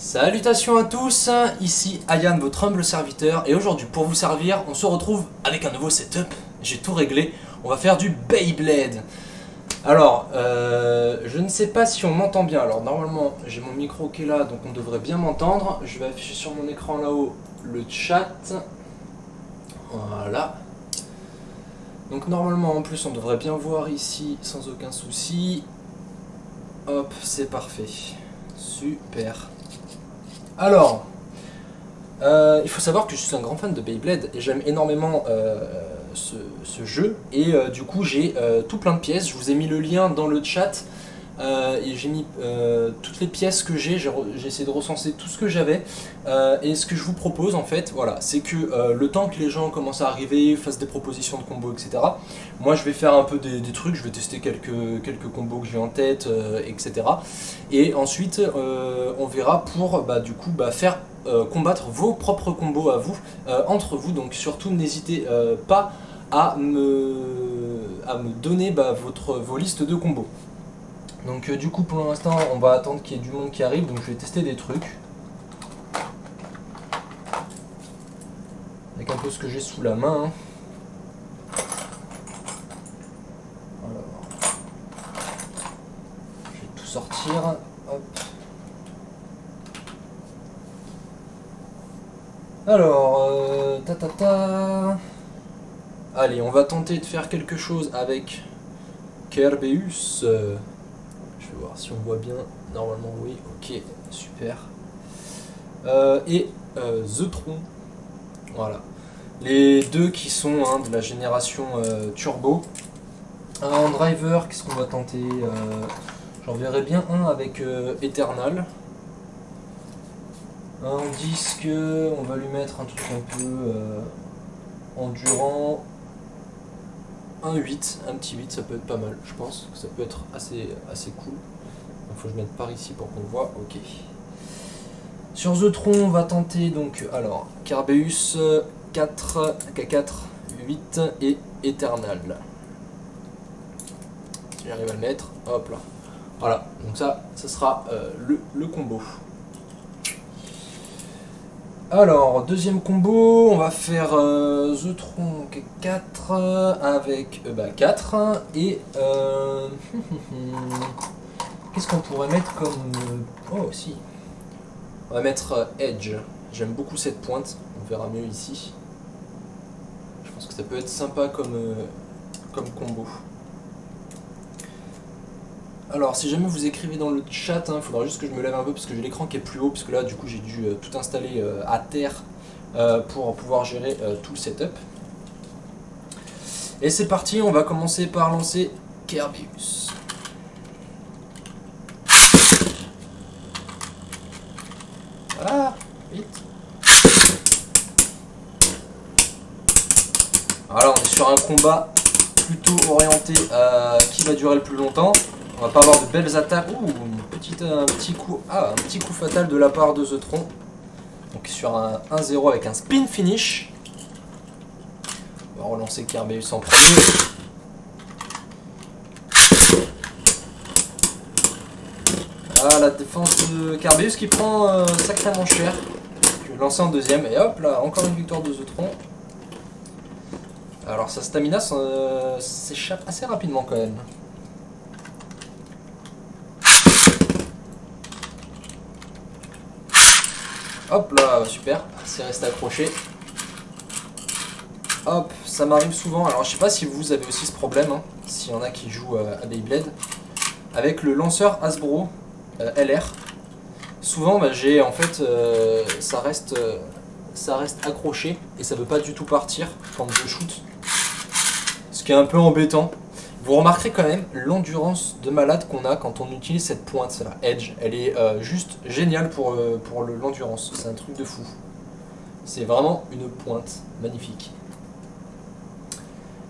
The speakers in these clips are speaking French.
Salutations à tous, ici Ayane, votre humble serviteur, et aujourd'hui pour vous servir, on se retrouve avec un nouveau setup. J'ai tout réglé, on va faire du Beyblade. Alors, je ne sais pas si on m'entend bien. Alors normalement, j'ai mon micro qui est là, donc on devrait bien m'entendre. Je vais afficher sur mon écran là-haut le chat. Voilà. Donc normalement, en plus, on devrait bien voir ici sans aucun souci. Hop, c'est parfait. Super. Alors, il faut savoir que je suis un grand fan de Beyblade et j'aime énormément ce jeu. Et du coup, j'ai tout plein de pièces. Je vous ai mis le lien dans le chat. Et j'ai mis toutes les pièces que j'ai essayé de recenser tout ce que j'avais. Et ce que je vous propose en fait, voilà, c'est que le temps que les gens commencent à arriver, fassent des propositions de combos, etc. Moi je vais faire un peu des trucs, je vais tester quelques combos que j'ai en tête, etc. Et ensuite on verra pour du coup faire combattre vos propres combos à vous, entre vous. Donc surtout n'hésitez pas à me donner vos listes de combos. Donc du coup pour l'instant on va attendre qu'il y ait du monde qui arrive, donc je vais tester des trucs. Avec un peu ce que j'ai sous la main. Alors, je vais tout sortir. Hop. Alors, allez, on va tenter de faire quelque chose avec Kerbeus. Je vais voir si on voit bien. Normalement oui, ok, super. Et Zetron. Voilà. Les deux qui sont de la génération turbo. En driver, qu'est-ce qu'on va tenter? J'en verrai bien un avec Eternal. En disque, on va lui mettre un truc un peu endurant. Un 8, un petit 8, ça peut être pas mal, je pense que ça peut être assez cool. Il faut que je mette par ici pour qu'on voit, ok. Sur Zetron, on va tenter donc, alors, Kerbeus 4, K4, 8 et Eternal. Si j'arrive à le mettre, hop là. Voilà, donc ça sera le combo. Alors, deuxième combo, on va faire Zetron 4 avec 4 et qu'est-ce qu'on pourrait mettre comme... oh si, on va mettre Edge. J'aime beaucoup cette pointe, on verra mieux ici. Je pense que ça peut être sympa comme combo. Alors si jamais vous écrivez dans le chat, il faudra juste que je me lève un peu parce que j'ai l'écran qui est plus haut, parce que là du coup j'ai dû tout installer à terre pour pouvoir gérer tout le setup. Et c'est parti, on va commencer par lancer Kerbeus. Ah, vite. Voilà, on est sur un combat plutôt orienté qui va durer le plus longtemps. On va pas avoir de belles attaques. Ouh, un petit coup fatal de la part de Zetron. Donc sur un 1-0 avec un spin finish. On va relancer Kerbeus en premier. Ah, la défense de Kerbeus qui prend sacrément cher. Je vais lancer en deuxième et hop là, encore une victoire de Zetron. Alors sa stamina s'échappe assez rapidement quand même. Hop là, super, c'est resté accroché. Hop, ça m'arrive souvent, alors je sais pas si vous avez aussi ce problème, s'il y en a qui jouent à Beyblade, avec le lanceur Hasbro LR. Souvent j'ai en fait, ça reste accroché et ça veut pas du tout partir quand je shoot. Ce qui est un peu embêtant. Vous remarquerez quand même l'endurance de malade qu'on a quand on utilise cette pointe, là, Edge. Elle est juste géniale pour l'endurance, c'est un truc de fou. C'est vraiment une pointe magnifique.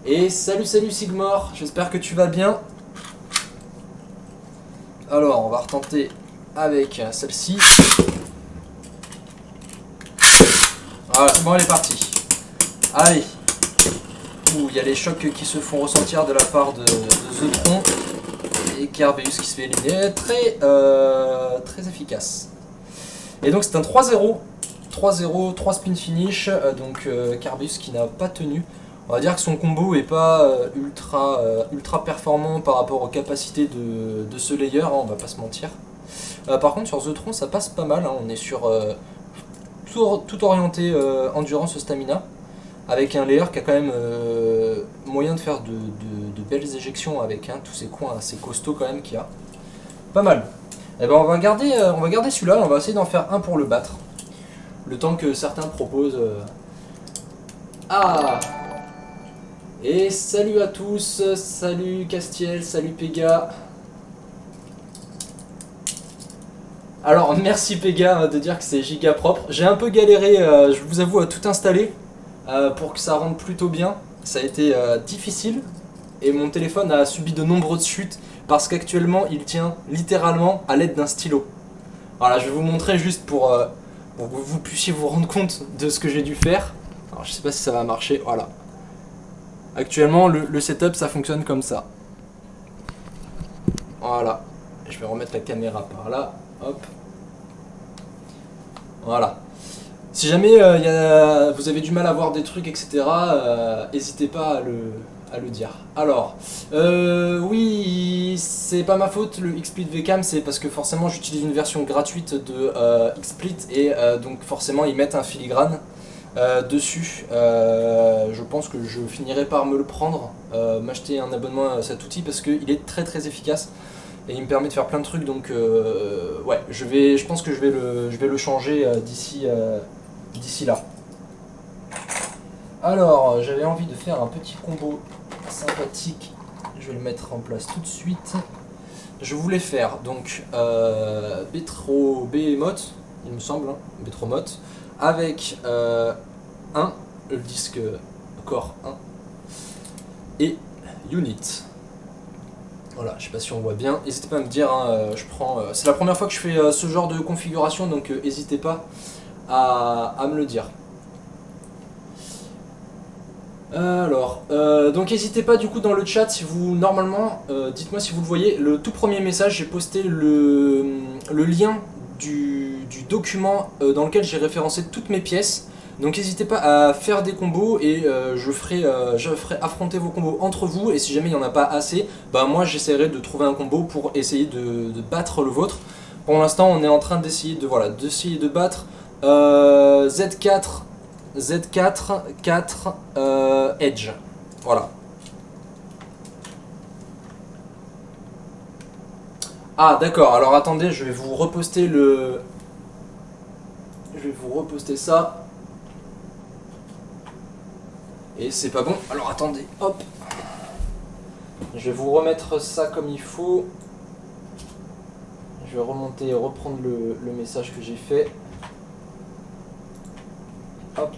Et salut Sigmore, j'espère que tu vas bien. Alors, on va retenter avec celle-ci. Voilà, c'est bon, elle est partie. Allez. Il y a les chocs qui se font ressentir de la part de Zetron et Kerbeus qui se fait éliminer. Très efficace. Et donc c'est un 3-0. 3-0, 3 spin finish, donc Carbus qui n'a pas tenu. On va dire que son combo est pas ultra performant par rapport aux capacités de ce layer, hein, on va pas se mentir. Par contre sur The Tron ça passe pas mal, hein, on est sur tout orienté endurance stamina, avec un layer qui a quand même moyen de faire de belles éjections avec tous ces coins assez costauds quand même qu'il y a. Pas mal. Et ben on va garder celui-là, on va essayer d'en faire un pour le battre. Le temps que certains proposent. Ah! Et salut à tous, salut Castiel, salut Pega. Alors merci Pega de dire que c'est giga propre. J'ai un peu galéré, je vous avoue, à tout installer pour que ça rentre plutôt bien. Ça a été difficile et mon téléphone a subi de nombreuses chutes parce qu'actuellement il tient littéralement à l'aide d'un stylo. Voilà, je vais vous montrer juste pour que vous puissiez vous rendre compte de ce que j'ai dû faire. Alors je sais pas si ça va marcher, voilà. Actuellement le setup ça fonctionne comme ça. Voilà. Je vais remettre la caméra par là. Hop. Voilà. Si jamais vous avez du mal à voir des trucs, etc., n'hésitez pas à le dire. Alors, oui, c'est pas ma faute, le XSplit VCAM, c'est parce que forcément j'utilise une version gratuite de XSplit et donc forcément ils mettent un filigrane dessus. Je pense que je finirai par me le prendre, m'acheter un abonnement à cet outil parce qu'il est très très efficace. Et il me permet de faire plein de trucs, donc ouais, je pense que je vais le changer d'ici là. Alors, j'avais envie de faire un petit combo sympathique, je vais le mettre en place tout de suite. Je voulais faire donc Behemoth, il me semble, hein, Behemoth, avec le disque Core 1 et Unit. Voilà, je sais pas si on voit bien, n'hésitez pas à me dire, hein, c'est la première fois que je fais ce genre de configuration, donc n'hésitez pas à me le dire. Alors, donc n'hésitez pas du coup dans le chat, si vous, normalement, dites-moi si vous le voyez, le tout premier message, j'ai posté le lien du document dans lequel j'ai référencé toutes mes pièces. Donc n'hésitez pas à faire des combos et je ferai affronter vos combos entre vous, et si jamais il n'y en a pas assez, bah moi j'essaierai de trouver un combo pour essayer de battre le vôtre. Pour l'instant on est en train d'essayer de battre Z4, 4 Edge. Voilà. Ah d'accord, alors attendez, je vais vous reposter ça. Et c'est pas bon, alors attendez, hop. Je vais vous remettre ça comme il faut. Je vais remonter et reprendre le message que j'ai fait. Hop.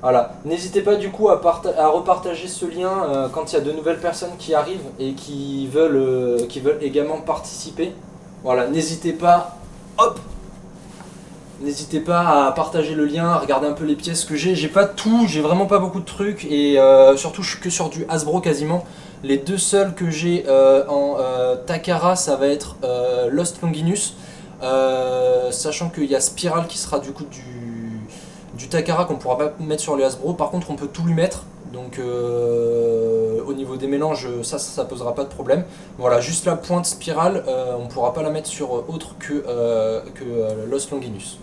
Voilà, n'hésitez pas du coup à repartager ce lien quand il y a de nouvelles personnes qui arrivent et qui veulent également participer. Voilà, n'hésitez pas, hop. N'hésitez pas à partager le lien, à regarder un peu les pièces que j'ai pas tout, j'ai vraiment pas beaucoup de trucs et surtout je suis que sur du Hasbro quasiment. Les deux seuls que j'ai en Takara ça va être Lost Longinus, sachant qu'il y a Spiral qui sera du coup du Takara qu'on pourra pas mettre sur les Hasbro. Par contre on peut tout lui mettre, donc au niveau des mélanges ça posera pas de problème. Voilà, juste la pointe Spiral on pourra pas la mettre sur autre que Lost Longinus.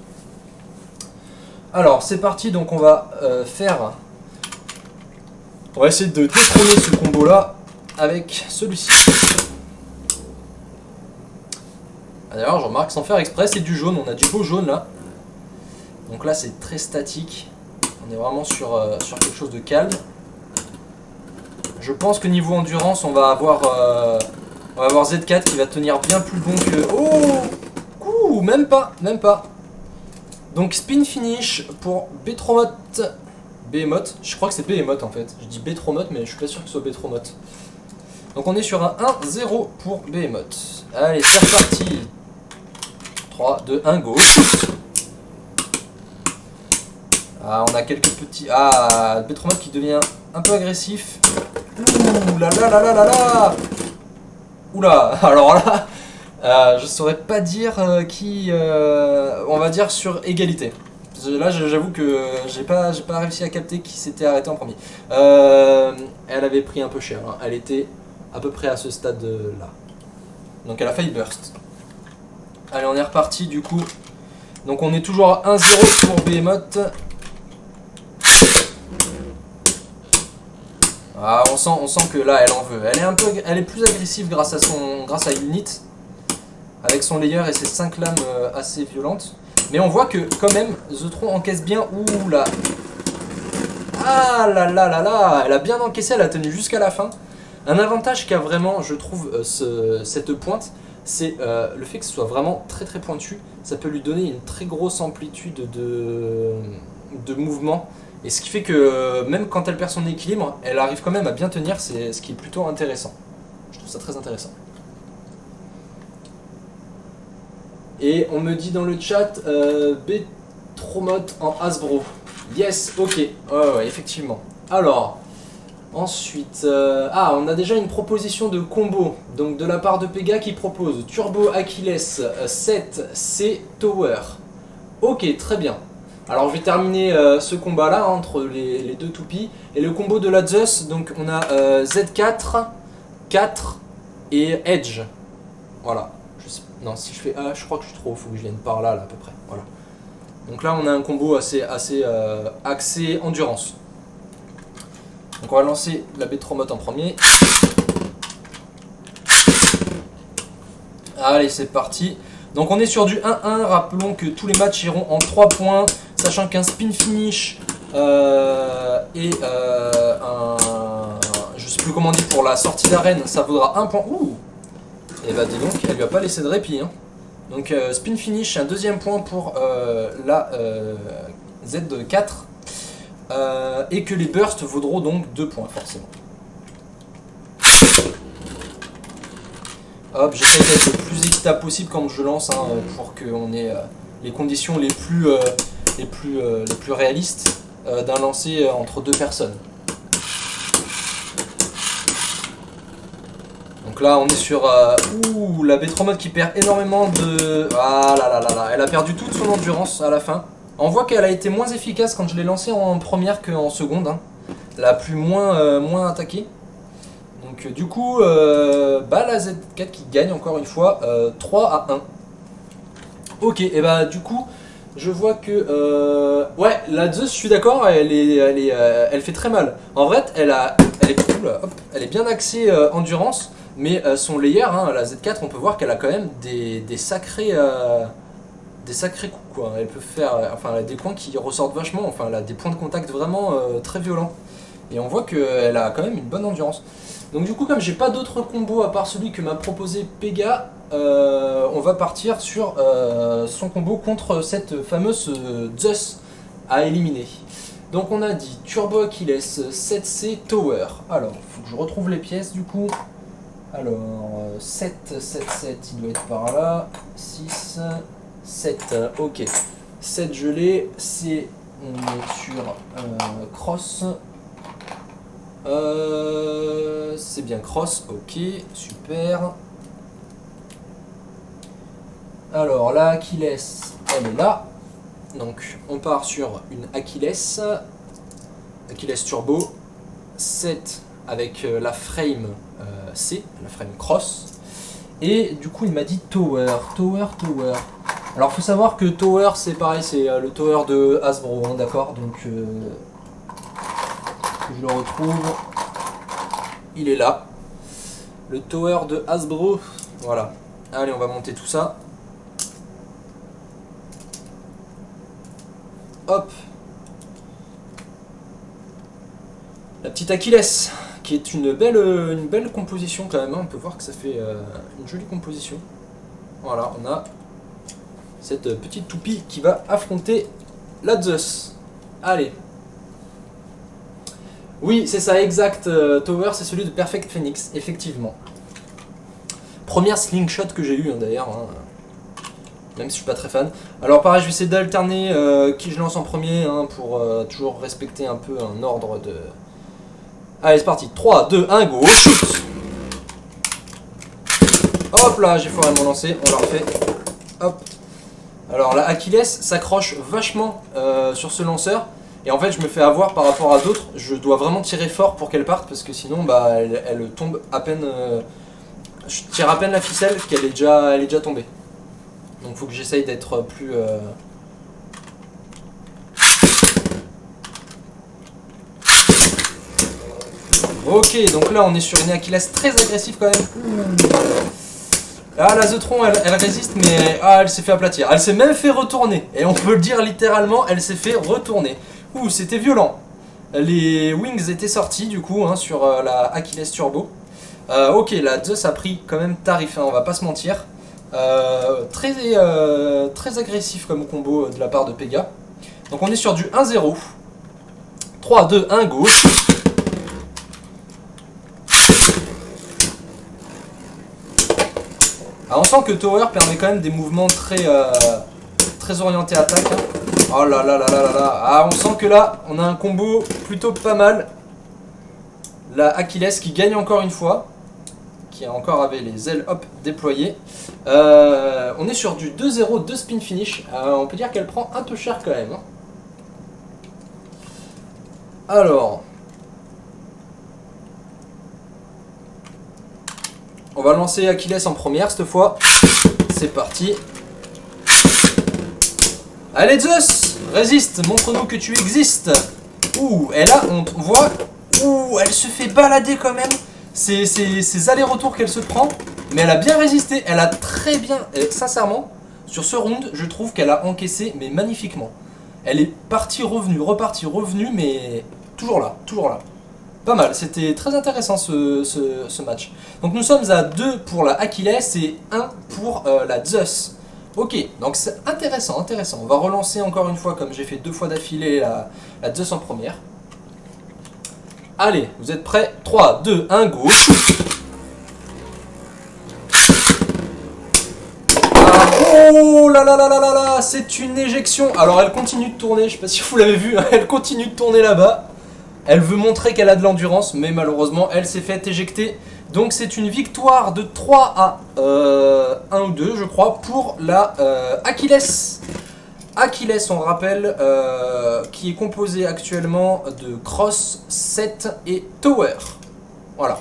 Alors c'est parti, donc on va essayer de détrôner ce combo là avec celui-ci. D'ailleurs je remarque sans faire exprès, c'est du jaune, on a du beau jaune là. Donc là c'est très statique, on est vraiment sur quelque chose de calme. Je pense que niveau endurance on va avoir Z4 qui va tenir bien plus bon que... Oh, même pas. Donc spin finish pour Behemoth, je crois que c'est Behemoth en fait, je dis Behemoth mais je suis pas sûr que ce soit Behemoth. Donc on est sur un 1-0 pour Behemoth. Allez c'est reparti. 3, 2, 1, go. Ah on a quelques petits... Ah Behemoth qui devient un peu agressif. Ouh là là là là là là. Oula, alors là, Je saurais pas dire qui, on va dire sur égalité. Là, j'avoue que j'ai pas réussi à capter qui s'était arrêté en premier. Elle avait pris un peu cher, hein. Elle était à peu près à ce stade-là. Donc elle a failli burst. Allez, on est reparti du coup. Donc on est toujours à 1-0 pour Behemoth. Ah, on sent que là, elle en veut. Elle est plus agressive grâce à Unit, avec son layer et ses 5 lames assez violentes. Mais on voit que quand même, The Tron encaisse bien. Ouh là. Ah là là là là. Elle a bien encaissé, elle a tenu jusqu'à la fin. Un avantage qu'a vraiment, je trouve, cette pointe, c'est le fait que ce soit vraiment très très pointu. Ça peut lui donner une très grosse amplitude de mouvement. Et ce qui fait que même quand elle perd son équilibre, elle arrive quand même à bien tenir, c'est ce qui est plutôt intéressant. Je trouve ça très intéressant. Et on me dit dans le chat, Betromot en Hasbro. Yes, ok, ouais, effectivement. Alors, ensuite, on a déjà une proposition de combo. Donc de la part de Pega qui propose Turbo Achilles 7C Tower. Ok, très bien. Alors je vais terminer ce combat là entre les deux toupies. Et le combo de la Zeus, donc on a Z4, 4 et Edge. Voilà. Non, si je fais A, je crois que je suis trop haut, faut que je vienne par là, à peu près. Voilà. Donc là on a un combo assez axé endurance. Donc on va lancer la Betromot en premier. Allez, c'est parti. Donc on est sur du 1-1, rappelons que tous les matchs iront en 3 points, sachant qu'un spin finish et je sais plus comment on dit pour la sortie d'arène, ça vaudra 1 point. Ouh. Et bah dis donc, elle lui a pas laissé de répit. Hein. Donc spin finish, un deuxième point pour la Z4, et que les bursts vaudront donc 2 points forcément. Hop, j'essaie d'être le plus équitable possible quand je lance, hein, pour qu'on ait les conditions les plus réalistes d'un lancer entre deux personnes. Donc là on est sur la Betromot qui perd énormément de... Ah là là là là, elle a perdu toute son endurance à la fin. On voit qu'elle a été moins efficace quand je l'ai lancée en première qu'en seconde, hein. Elle a pu moins attaquer. Donc du coup, la Z4 qui gagne encore une fois 3-1. Ok, et bah du coup, je vois que... ouais, la Zeus, je suis d'accord, elle fait très mal. En vrai, elle est bien axée endurance, mais son layer, hein, la Z4, on peut voir qu'elle a quand même des sacrés coups, quoi. Elle peut faire... enfin, elle a des points qui ressortent vachement, enfin, elle a des points de contact vraiment très violents. Et on voit qu'elle a quand même une bonne endurance. Donc du coup, comme j'ai pas d'autres combos à part celui que m'a proposé Pega, on va partir sur son combo contre cette fameuse Zeus à éliminer. Donc on a dit Turbo Achilles 7C Tower. Alors, faut que je retrouve les pièces du coup. Alors, 7, 7, 7, il doit être par là. 6, 7, ok. 7 je l'ai, c'est... On est sur Cross. C'est bien Cross, ok, super. Alors la Achilles, elle est là. Donc on part sur une Achilles Turbo 7 avec la frame C, la frame Cross. Et du coup il m'a dit Tower. Alors faut savoir que Tower c'est pareil, c'est le Tower de Hasbro, hein, d'accord. Donc je le retrouve, il est là, le Tower de Hasbro, voilà. Allez, on va monter tout ça. Hop, la petite Achilles, qui est une belle composition quand même, hein. On peut voir que ça fait une jolie composition. Voilà, on a cette petite toupie qui va affronter la Zeus. Allez. Oui, c'est ça, exact. Tower, c'est celui de Perfect Phoenix, effectivement. Première slingshot que j'ai eue, hein, d'ailleurs, hein, même si je suis pas très fan. Alors pareil, je vais essayer d'alterner qui je lance en premier, hein, pour toujours respecter un peu un ordre de... Allez, c'est parti. 3, 2, 1, go, shoot. Hop. Hop là, j'ai foiré mon lancer, on la refait. Hop. Alors la Achilles s'accroche vachement sur ce lanceur. Et en fait je me fais avoir par rapport à d'autres. Je dois vraiment tirer fort pour qu'elle parte parce que sinon bah, elle tombe à peine... je tire à peine la ficelle qu'elle est déjà tombée. Donc il faut que j'essaye d'être plus... Ok, donc là on est sur une Achilles très agressive quand même. Ah, la Zeutron elle résiste, mais elle s'est fait aplatir. Elle s'est même fait retourner. Et on peut le dire littéralement, elle s'est fait retourner. Ouh, c'était violent. Les wings étaient sortis du coup hein, sur la Achilles Turbo. Ok, la Zeus a pris quand même tarif, hein, on va pas se mentir. Très agressif comme combo de la part de Pega. Donc on est sur du 1-0. 3, 2, 1, go. Alors, on sent que Tower permet quand même des mouvements très orientés attaque. Hein. Oh là là là là là là. Ah, on sent que là, on a un combo plutôt pas mal. La Achilles qui gagne encore une fois. Qui a encore avait les ailes hop déployées. On est sur du 2-0, 2 spin finish. On peut dire qu'elle prend un peu cher quand même. Hein. Alors. On va lancer Achilles en première cette fois. C'est parti. Allez Zeus, résiste, montre-nous que tu existes. Ouh, et là on voit, ouh, elle se fait balader quand même. Ces allers-retours qu'elle se prend, mais elle a bien résisté, elle a très bien, et sincèrement, sur ce round, je trouve qu'elle a encaissé, mais magnifiquement. Elle est partie, revenue, repartie, revenue, mais toujours là, toujours là. Pas mal, c'était très intéressant ce match. Donc nous sommes à 2 pour la Achilles et 1 pour la Zeus. Ok, donc c'est intéressant, intéressant. On va relancer encore une fois, comme j'ai fait 2 fois d'affilée, la Zeus en première. Allez, vous êtes prêts? 3, 2, 1, go. Ah, oh là là là là là là, c'est une éjection. Alors elle continue de tourner, je sais pas si vous l'avez vu, hein, elle continue de tourner là-bas. Elle veut montrer qu'elle a de l'endurance, mais malheureusement, elle s'est fait éjecter. Donc c'est une victoire de 3 à 1 ou 2, je crois, pour la Achilles. Achilles, on rappelle, qui est composé actuellement de Cross, 7 et Tower. Voilà.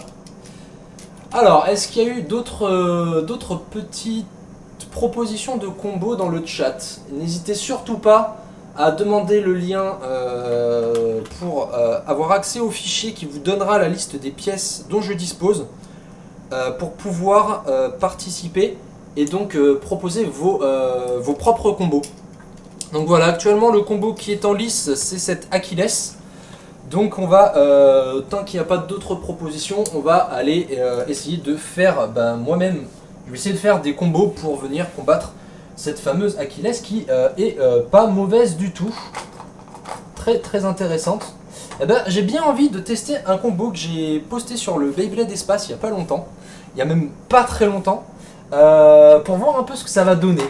Alors, est-ce qu'il y a eu d'autres petites propositions de combos dans le chat? N'hésitez surtout pas à demander le lien pour avoir accès au fichier qui vous donnera la liste des pièces dont je dispose pour pouvoir participer et donc proposer vos propres combos. Donc voilà, actuellement le combo qui est en lice c'est cette Achilles. Donc on va, tant qu'il n'y a pas d'autres propositions, on va aller essayer de faire moi-même, je vais essayer de faire des combos pour venir combattre cette fameuse Achilles qui est pas mauvaise du tout. Très très intéressante. Eh ben, j'ai bien envie de tester un combo que j'ai posté sur le Beyblade Espace il n'y a pas longtemps. Il n'y a même pas très longtemps. Pour voir un peu ce que ça va donner.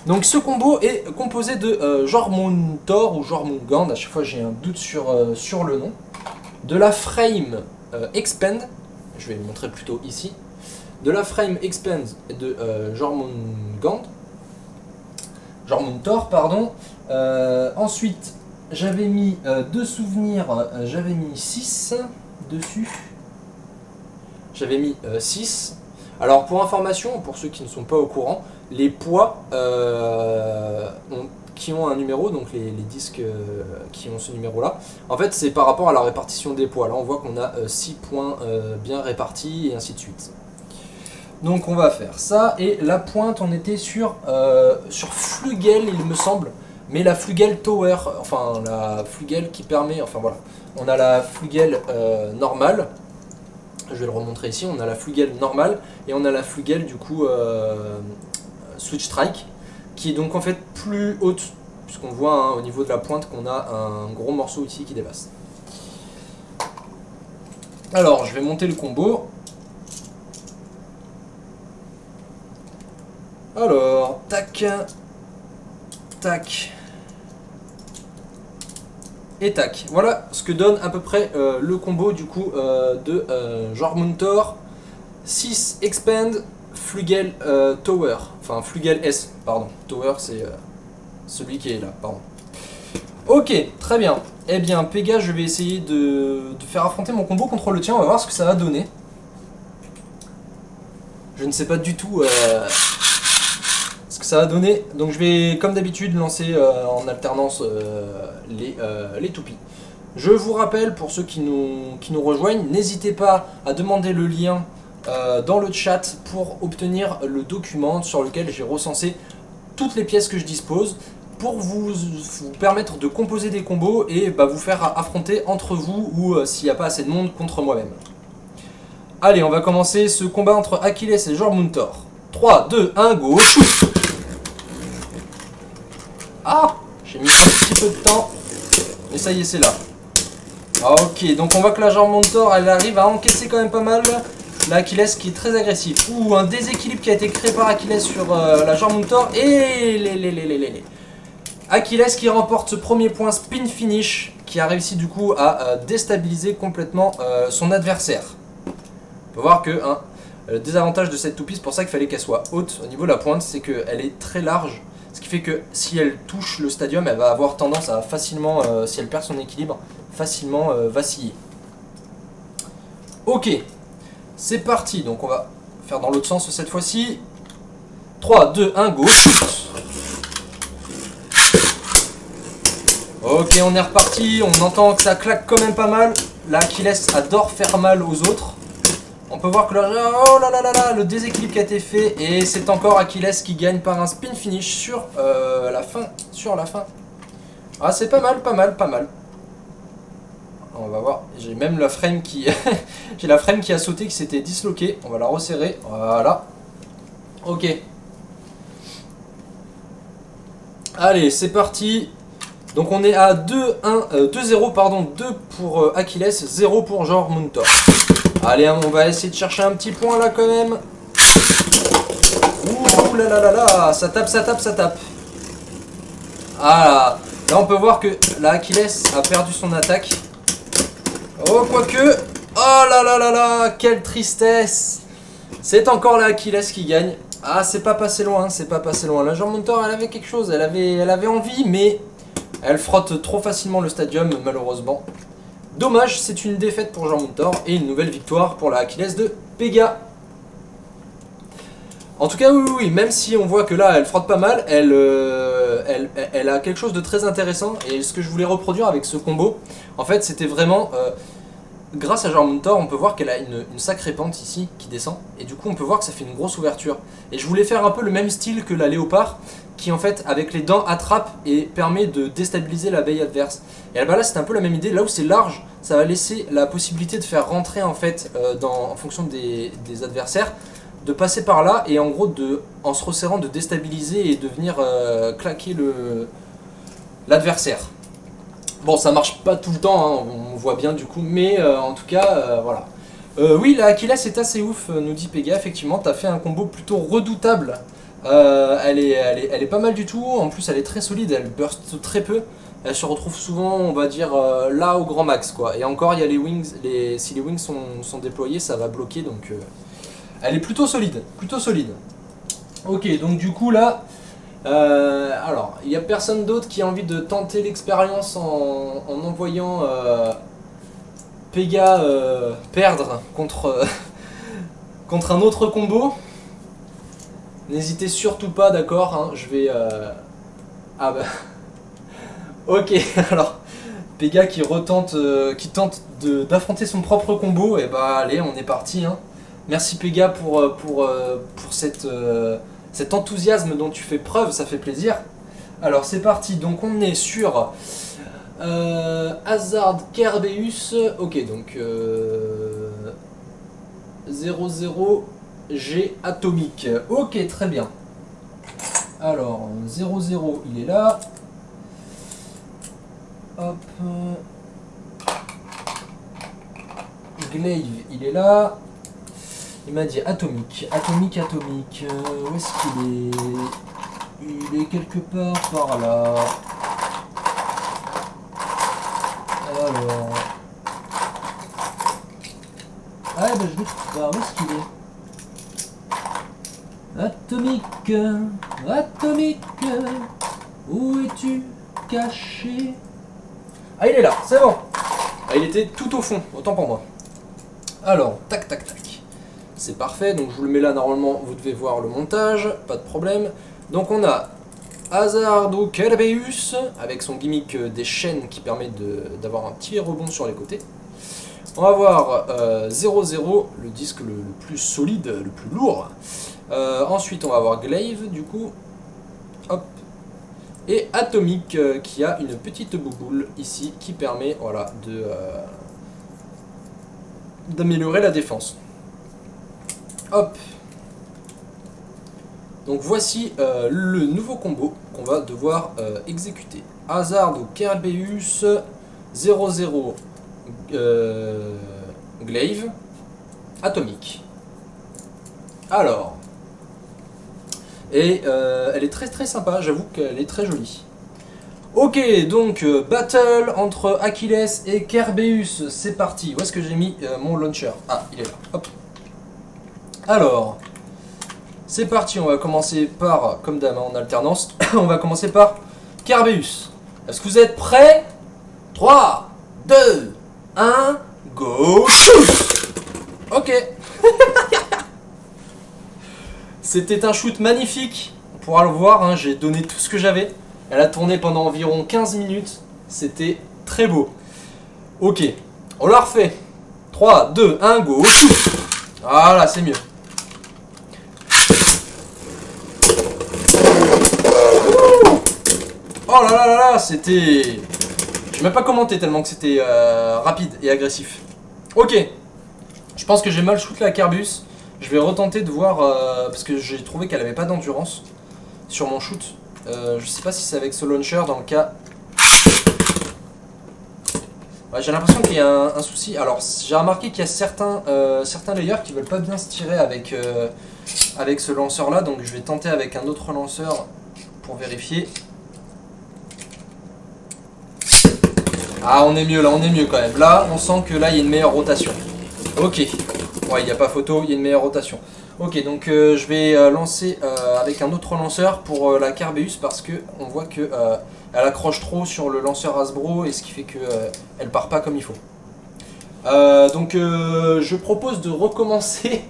Donc ce combo est composé de Jormuntor ou Jormungand, à chaque fois j'ai un doute sur le nom. De la Frame Expand, je vais le montrer plutôt ici. De la Frame Expand et de Jormuntor, pardon. Ensuite, j'avais mis 2 souvenirs, j'avais mis 6 dessus. J'avais mis 6. Alors pour information, pour ceux qui ne sont pas au courant, les poids qui ont un numéro, donc les disques qui ont ce numéro là, en fait c'est par rapport à la répartition des poids. Là on voit qu'on a 6 points bien répartis et ainsi de suite. Donc on va faire ça, et la pointe on était sur Flugel il me semble, mais la Flugel Tower, enfin la Flugel qui permet, enfin voilà, on a la Flugel normale, je vais le remontrer ici, on a la Flugel normale et on a la Flugel du coup Switch Strike, qui est donc en fait plus haute, puisqu'on voit hein, au niveau de la pointe qu'on a un gros morceau ici qui dépasse. Alors je vais monter le combo. Alors, tac, tac, et tac. Voilà ce que donne à peu près le combo du coup de Jormuntor, 6 Expand, Flugel Tower. Enfin, Flugel S, pardon. Tower, c'est celui qui est là, pardon. Ok, très bien. Eh bien, Pega, je vais essayer de faire affronter mon combo contre le tien. On va voir ce que ça va donner. Je ne sais pas du tout ce que ça va donner. Donc je vais, comme d'habitude, lancer en alternance les toupies. Je vous rappelle, pour ceux qui nous rejoignent, n'hésitez pas à demander le lien dans le chat pour obtenir le document sur lequel j'ai recensé toutes les pièces que je dispose pour vous permettre de composer des combos et vous faire affronter entre vous ou s'il n'y a pas assez de monde contre moi-même. Allez, on va commencer ce combat entre Achilles et Jormuntor. 3, 2, 1, go, shoot! Ah! J'ai mis un petit peu de temps, mais ça y est, c'est là. Ok, donc on voit que la Jormuntor, elle arrive à encaisser quand même pas mal. La Achilles qui est très agressif. Ouh, un déséquilibre qui a été créé par Achilles sur la Jormuntor. Et Achilles qui remporte ce premier point spin finish, qui a réussi du coup à déstabiliser complètement son adversaire. On peut voir que le désavantage de cette toupie, c'est pour ça qu'il fallait qu'elle soit haute au niveau de la pointe, c'est qu'elle est très large. Ce qui fait que si elle touche le stadium, elle va avoir tendance à facilement, si elle perd son équilibre, facilement vaciller. Ok, c'est parti. Donc on va faire dans l'autre sens cette fois-ci. 3, 2, 1, go, shoot! Ok, on est reparti. On entend que ça claque quand même pas mal. La Achilles adore faire mal aux autres. On peut voir que oh là là là là, le déséquilibre qui a été fait. Et c'est encore Achilles qui gagne par un spin finish sur la fin. Ah, c'est pas mal, pas mal, pas mal. On va voir. J'ai même la frame qui... J'ai la frame qui a sauté, qui s'était disloquée. On va la resserrer. Voilà. Ok. Allez, c'est parti. Donc on est à 2-0, pardon, 2 pour Achilles, 0 pour Jormuntor. Allez, on va essayer de chercher un petit point là quand même. Ouh là là là là, ça tape, ça tape, ça tape. Ah là on peut voir que la Achilles a perdu son attaque. Oh, quoique. Oh là là là là, quelle tristesse. C'est encore la Achilles qui gagne. Ah, c'est pas passé loin, c'est pas passé loin. La Jormuntor, elle avait quelque chose, elle avait envie, mais elle frotte trop facilement le stadium, malheureusement. Dommage, c'est une défaite pour Jormuntor et une nouvelle victoire pour la Achilles de Pega. En tout cas, oui, même si on voit que là, elle frotte pas mal, elle a quelque chose de très intéressant. Et ce que je voulais reproduire avec ce combo, en fait, c'était vraiment... grâce à Jormuntor, on peut voir qu'elle a une sacrée pente ici qui descend. Et du coup, on peut voir que ça fait une grosse ouverture. Et je voulais faire un peu le même style que la Léopard, qui en fait, avec les dents, attrape et permet de déstabiliser l'abeille adverse. Et là, c'est un peu la même idée. Là où c'est large, ça va laisser la possibilité de faire rentrer en fait, en fonction des adversaires, de passer par là et en gros, en se resserrant, de déstabiliser et de venir claquer l'adversaire. Bon, ça marche pas tout le temps, hein, on voit bien du coup, mais en tout cas, voilà. Oui, la Achilles est assez ouf, nous dit Pega, effectivement, t'as fait un combo plutôt redoutable. Elle est pas mal du tout, en plus elle est très solide, elle burst très peu. Elle se retrouve souvent, on va dire, là au grand max, quoi. Et encore, il y a les wings, si les wings sont déployés, ça va bloquer, donc... elle est plutôt solide, plutôt solide. Ok, donc du coup là... alors, il n'y a personne d'autre qui a envie de tenter l'expérience en envoyant Pega perdre contre, contre un autre combo. N'hésitez surtout pas, d'accord, hein, je vais... Ah bah... Ok, alors, Pega qui tente d'affronter son propre combo, et bah allez, on est parti. Hein. Merci Pega pour cet enthousiasme dont tu fais preuve, ça fait plaisir. Alors c'est parti, donc on est sur Hazard Kerbeus, ok donc 00 G atomique, ok très bien. Alors 00 il est là, hop, Glaive il est là. Il m'a dit atomique, atomique, atomique. Où est-ce qu'il est? Il est quelque part par là. Alors. Ah bah je le trouve pas. Où est-ce qu'il est? Atomique, atomique, où es-tu caché? Ah, il est là, c'est bon. Ah, il était tout au fond, autant pour moi. Alors, tac, tac, tac. C'est parfait, donc je vous le mets là, normalement, vous devez voir le montage, pas de problème. Donc on a Hazardo Kerbeus, avec son gimmick des chaînes qui permet d'avoir un petit rebond sur les côtés. On va voir 0-0, le disque le plus solide, le plus lourd. Ensuite, on va avoir Glaive, du coup. Hop. Et Atomic, qui a une petite bouboule ici, qui permet voilà, d'améliorer la défense. Hop. Donc voici le nouveau combo qu'on va devoir exécuter. Hazard ou Kerbeus 0-0 Glaive Atomic. Alors, et elle est très très sympa, j'avoue qu'elle est très jolie. Ok, donc battle entre Achilles et Kerbeus, c'est parti. Où est-ce que j'ai mis mon launcher? Ah, il est là. Hop. Alors, c'est parti, on va commencer par, comme d'hab en alternance, on va commencer par Kerbeus. Est-ce que vous êtes prêts? 3, 2, 1, go, shoot! Ok. C'était un shoot magnifique, on pourra le voir, hein, j'ai donné tout ce que j'avais. Elle a tourné pendant environ 15 minutes, c'était très beau. Ok, on la refait. 3, 2, 1, go, shoot! Voilà, c'est mieux. Oh là là là là, c'était... Je vais même pas commenter tellement que c'était rapide et agressif. Ok. Je pense que j'ai mal shooté la Kerbeus. Je vais retenter de voir... parce que j'ai trouvé qu'elle avait pas d'endurance sur mon shoot. Je sais pas si c'est avec ce launcher dans le cas... Ouais, j'ai l'impression qu'il y a un souci. Alors, j'ai remarqué qu'il y a certains layers qui veulent pas bien se tirer avec ce lanceur là. Donc je vais tenter avec un autre lanceur pour vérifier. Ah, on est mieux là, on est mieux quand même. Là, on sent que là, il y a une meilleure rotation. Ok. Ouais, il n'y a pas photo, il y a une meilleure rotation. Ok, donc je vais lancer avec un autre lanceur pour la Kerbeus parce que on voit que elle accroche trop sur le lanceur Hasbro et ce qui fait que elle part pas comme il faut. Donc je propose de recommencer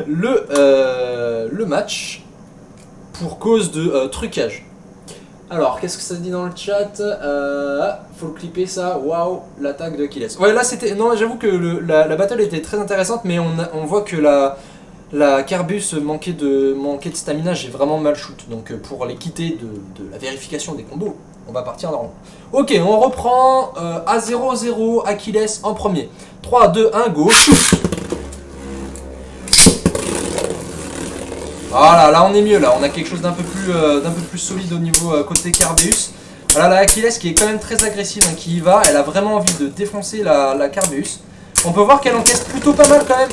le match pour cause de trucage. Alors, qu'est-ce que ça dit dans le chat? Faut le clipper ça. Waouh, l'attaque de Achilles. Ouais, là c'était. Non, j'avoue que la battle était très intéressante, mais on voit que la Kerbeus manquait de stamina. J'ai vraiment mal shoot. Donc, pour les quitter de la vérification des combos, on va partir normalement. Ok, on reprend à 0-0, Achilles en premier. 3, 2, 1, go, shoot! Voilà, là on est mieux, là on a quelque chose d'un peu plus solide au niveau côté Kerbeus. Voilà la Achilles qui est quand même très agressive, hein, qui y va, elle a vraiment envie de défoncer la Kerbeus. On peut voir qu'elle encaisse plutôt pas mal quand même.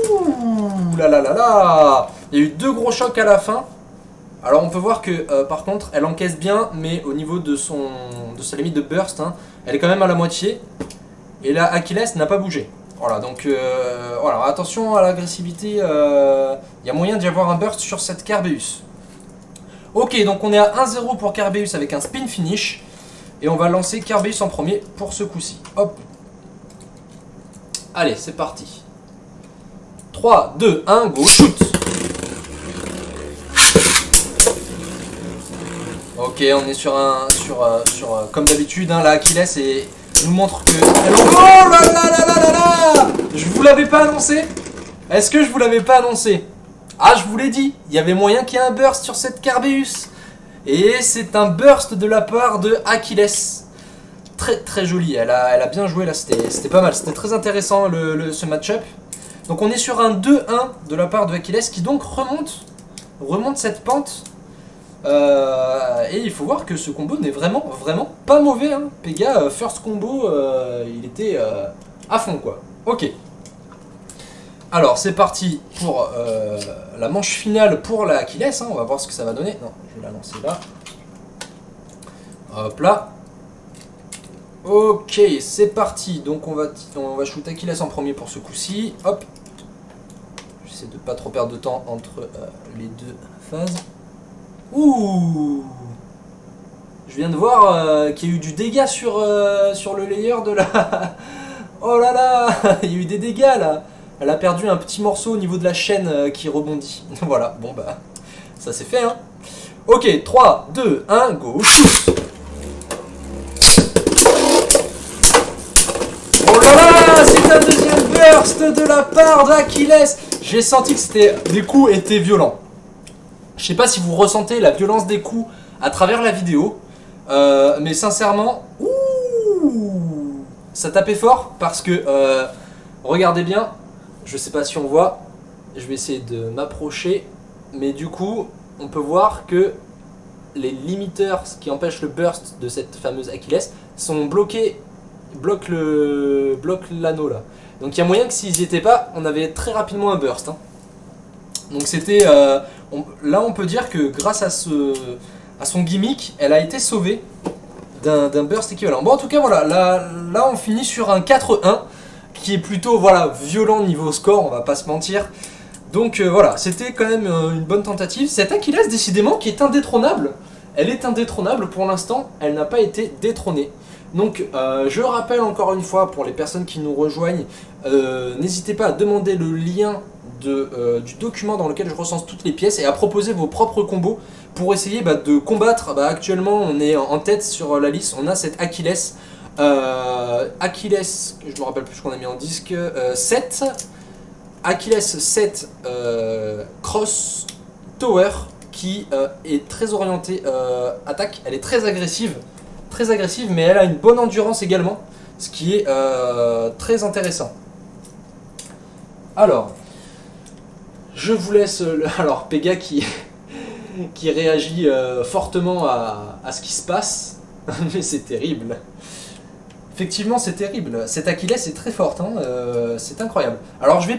Ouh là là là là. Il y a eu 2 gros chocs à la fin. Alors on peut voir que par contre elle encaisse bien, mais au niveau de sa limite de burst, hein, elle est quand même à la moitié. Et la Achilles n'a pas bougé. Voilà, donc voilà, attention à l'agressivité, il y a moyen d'y avoir un burst sur cette Kerbeus. Ok, donc on est à 1-0 pour Kerbeus avec un spin finish. Et on va lancer Kerbeus en premier pour ce coup-ci. Hop. Allez, c'est parti. 3, 2, 1, go, shoot! Ok, on est comme d'habitude, hein, la Achilles nous montre que... Oh là là là là là là! Je vous l'avais pas annoncé? Est-ce que je vous l'avais pas annoncé? Ah, je vous l'ai dit, il y avait moyen qu'il y ait un burst sur cette Kerbeus. Et c'est un burst de la part de Achilles. Très très joli, elle a bien joué là, c'était pas mal, c'était très intéressant ce match-up. Donc on est sur un 2-1 de la part de Achilles qui donc remonte cette pente. Et il faut voir que ce combo n'est vraiment pas mauvais, hein. Pega, first combo, il était à fond quoi. Ok. Alors c'est parti pour la manche finale pour la Achilles, hein. On va voir ce que ça va donner. Non, je vais la lancer là. Hop là. Ok, c'est parti. Donc on va shoot Achilles en premier pour ce coup-ci. Hop. essayer de pas trop perdre de temps entre les deux phases. Ouh! Je viens de voir qu'il y a eu du dégât sur le layer de la... Oh là là! Il y a eu des dégâts là! Elle a perdu un petit morceau au niveau de la chaîne qui rebondit. Voilà, bon bah, ça c'est fait hein. Ok, 3, 2, 1, go, shoot! Oh là là! C'est un deuxième burst de la part d'Achilles! J'ai senti que les coups étaient violents. Je sais pas si vous ressentez la violence des coups à travers la vidéo. Mais sincèrement, ouh, ça tapait fort parce que, regardez bien, je sais pas si on voit, je vais essayer de m'approcher, mais du coup, on peut voir que les limiteurs qui empêchent le burst de cette fameuse Achilles sont bloqués, bloquent l'anneau là. Donc il y a moyen que s'ils n'y étaient pas, on avait très rapidement un burst. Hein. Donc c'était, là on peut dire que grâce à son gimmick, elle a été sauvée d'un burst équivalent. Bon en tout cas voilà, là on finit sur un 4-1 qui est plutôt voilà, violent niveau score, on va pas se mentir. Donc voilà, c'était quand même une bonne tentative. Cette Achilles décidément qui est indétrônable, elle est indétrônable pour l'instant, elle n'a pas été détrônée. Donc je rappelle encore une fois pour les personnes qui nous rejoignent, n'hésitez pas à demander le lien du document dans lequel je recense toutes les pièces et à proposer vos propres combos pour essayer de combattre. Actuellement on est en tête sur la liste, on a cette Achilles, je me rappelle plus ce qu'on a mis en disque, 7, Achilles 7 Cross Tower qui est très orientée attaque, elle est très agressive, mais elle a une bonne endurance également, ce qui est très intéressant. Alors, je vous laisse... Alors, Pega qui réagit fortement à ce qui se passe, mais c'est terrible. Effectivement, c'est terrible. Cette Achilles est très forte, hein, c'est incroyable. Alors, j'ai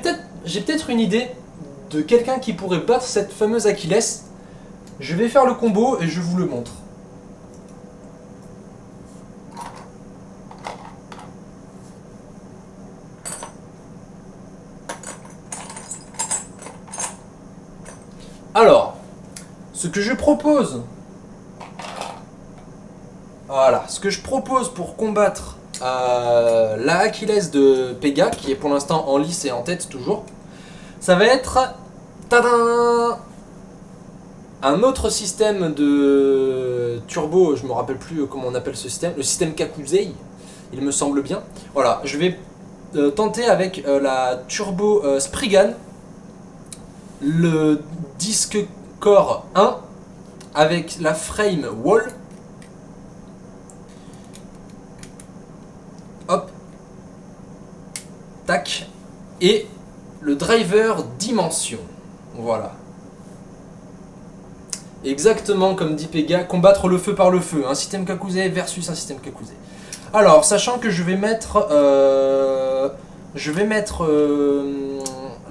peut-être une idée de quelqu'un qui pourrait battre cette fameuse Achilles. Je vais faire le combo et je vous le montre. Alors, ce que je propose... Voilà, ce que je propose pour combattre la Achilles de Pega, qui est pour l'instant en lice et en tête toujours, ça va être... Tadam, un autre système de turbo, je me rappelle plus comment on appelle ce système, le système Kakusei, il me semble bien. Voilà, je vais tenter avec la turbo Spriggan, le disque core 1 avec la frame wall. Hop, tac, et le driver dimension. Voilà. Exactement comme dit Pega, combattre le feu par le feu. Un système Kakusei versus un système Kakusei. Alors, sachant que je vais mettre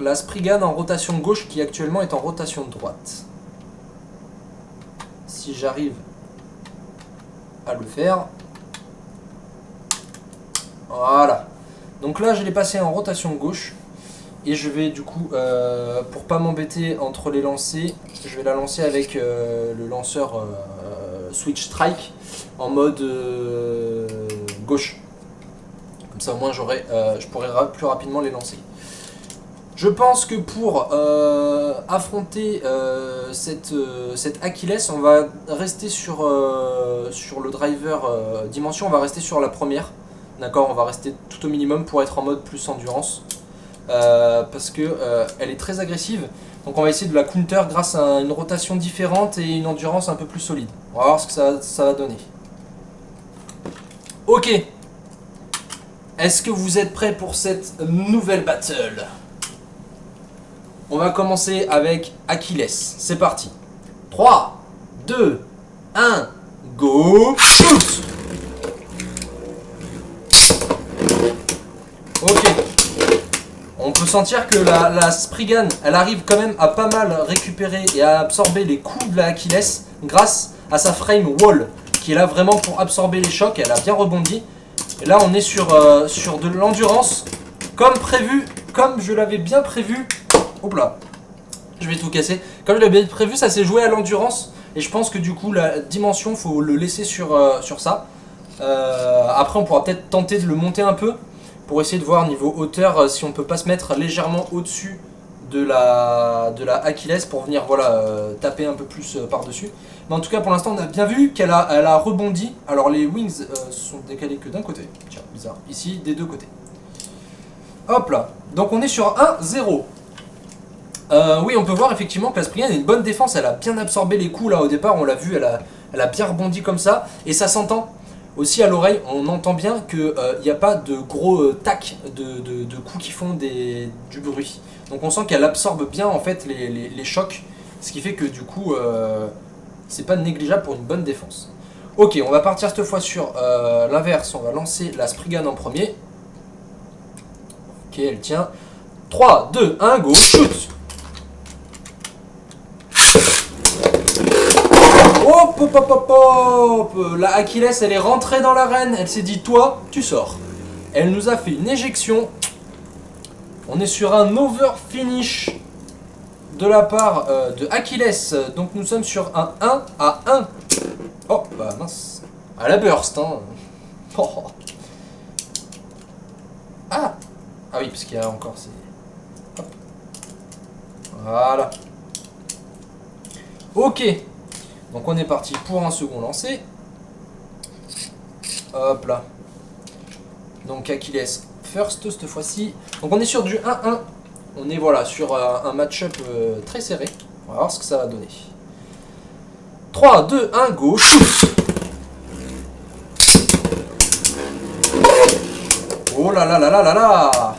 la Spriggan en rotation gauche qui actuellement est en rotation droite. Si j'arrive à le faire. Voilà. Donc là, je l'ai passé en rotation gauche. Et je vais du coup, pour pas m'embêter entre les lancers, je vais la lancer avec le lanceur Switch Strike en mode gauche. Comme ça au moins je pourrai plus rapidement les lancer. Je pense que pour affronter cette Achilles, on va rester sur le driver dimension, on va rester sur la première. D'accord, on va rester tout au minimum pour être en mode plus endurance. Parce que elle est très agressive, donc on va essayer de la counter grâce à une rotation différente et une endurance un peu plus solide. On va voir ce que ça va donner. Ok, est-ce que vous êtes prêts pour cette nouvelle battle? On va commencer avec Achilles, c'est parti. 3, 2, 1, go, shoot. Ok. On peut sentir que la Spriggan, elle arrive quand même à pas mal récupérer et à absorber les coups de la Achilles grâce à sa frame wall, qui est là vraiment pour absorber les chocs. Elle a bien rebondi. Et là, on est sur de l'endurance, comme prévu, comme je l'avais bien prévu Hop là. Je vais tout casser. Comme je l'avais prévu, ça s'est joué à l'endurance. Et je pense que du coup, la dimension, faut le laisser sur ça. Après, on pourra peut-être tenter de le monter un peu. Pour essayer de voir niveau hauteur si on peut pas se mettre légèrement au-dessus de la Achilles pour venir voilà, taper un peu plus par-dessus. Mais en tout cas, pour l'instant, on a bien vu qu'elle a rebondi. Alors, les wings sont décalés que d'un côté. Tiens, bizarre. Ici, des deux côtés. Hop là. Donc, on est sur 1-0. Oui, on peut voir effectivement que la Spriggan a une bonne défense. Elle a bien absorbé les coups là au départ. On l'a vu, elle a bien rebondi comme ça. Et ça s'entend. Aussi à l'oreille, on entend bien qu'il n'y a pas de gros tac de coups qui font du bruit. Donc on sent qu'elle absorbe bien en fait les chocs, ce qui fait que du coup c'est pas négligeable pour une bonne défense. Ok, on va partir cette fois sur l'inverse, on va lancer la Spriggan en premier. Ok, elle tient. 3, 2, 1, go, shoot. Hop, hop, hop, hop, hop. La Achilles, elle est rentrée dans l'arène. Elle s'est dit, toi, tu sors. Elle nous a fait une éjection. On est sur un over finish de la part de Achilles. Donc nous sommes sur un 1-1. Oh, bah mince. À la burst, hein. Oh. Ah. Ah oui, parce qu'il y a encore ces... Hop. Voilà. Ok. Donc on est parti pour un second lancer. Hop là. Donc Achilles first cette fois-ci. Donc on est sur du 1-1. On est voilà sur un match-up très serré. On va voir ce que ça va donner. 3, 2, 1, go, shoot. Oh là là là là là là.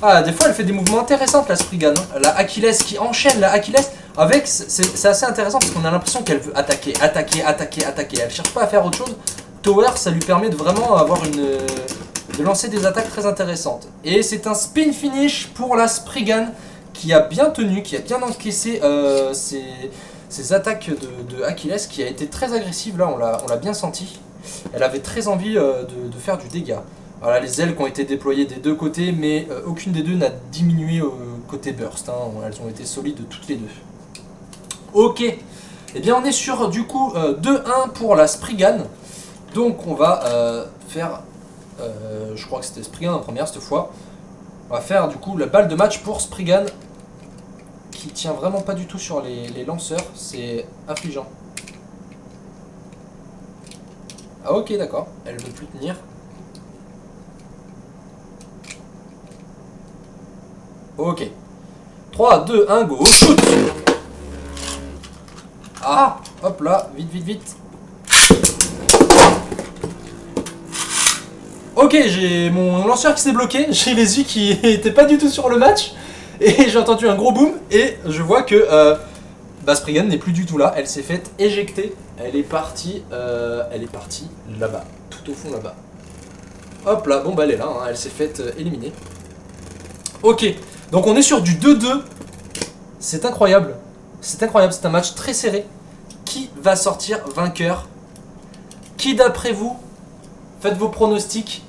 Ah, des fois elle fait des mouvements intéressants la Spriggan. Hein. La Achilles qui enchaîne la Achilles. Avec, c'est assez intéressant parce qu'on a l'impression qu'elle veut attaquer. Elle cherche pas à faire autre chose. Tower, ça lui permet de vraiment avoir de lancer des attaques très intéressantes. Et c'est un spin finish pour la Spriggan qui a bien tenu, qui a bien encaissé ses attaques de Achilles, qui a été très agressive là, on l'a bien senti. Elle avait très envie de faire du dégât. Voilà les ailes qui ont été déployées des deux côtés, mais aucune des deux n'a diminué côté burst. Hein. Elles ont été solides toutes les deux. Ok, et eh bien on est sur du coup 2-1 pour la Spriggan. Donc on va faire, je crois que c'était Spriggan en première cette fois. On va faire du coup la balle de match pour Spriggan qui tient vraiment pas du tout sur les lanceurs, c'est affligeant. Ah ok d'accord, elle veut plus tenir. Ok, 3, 2, 1, go, shoot. Ah, hop là, vite, vite, vite. Ok, j'ai mon lanceur qui s'est bloqué, j'ai les yeux qui étaient pas du tout sur le match, et j'ai entendu un gros boom, et je vois que Spriggan n'est plus du tout là, elle s'est faite éjecter, elle est partie là-bas, tout au fond là-bas. Hop là, bon bah elle est là, hein, elle s'est faite éliminer. Ok, donc on est sur du 2-2, c'est incroyable. C'est incroyable, c'est un match très serré. Qui va sortir vainqueur? Qui d'après vous, faites vos pronostics,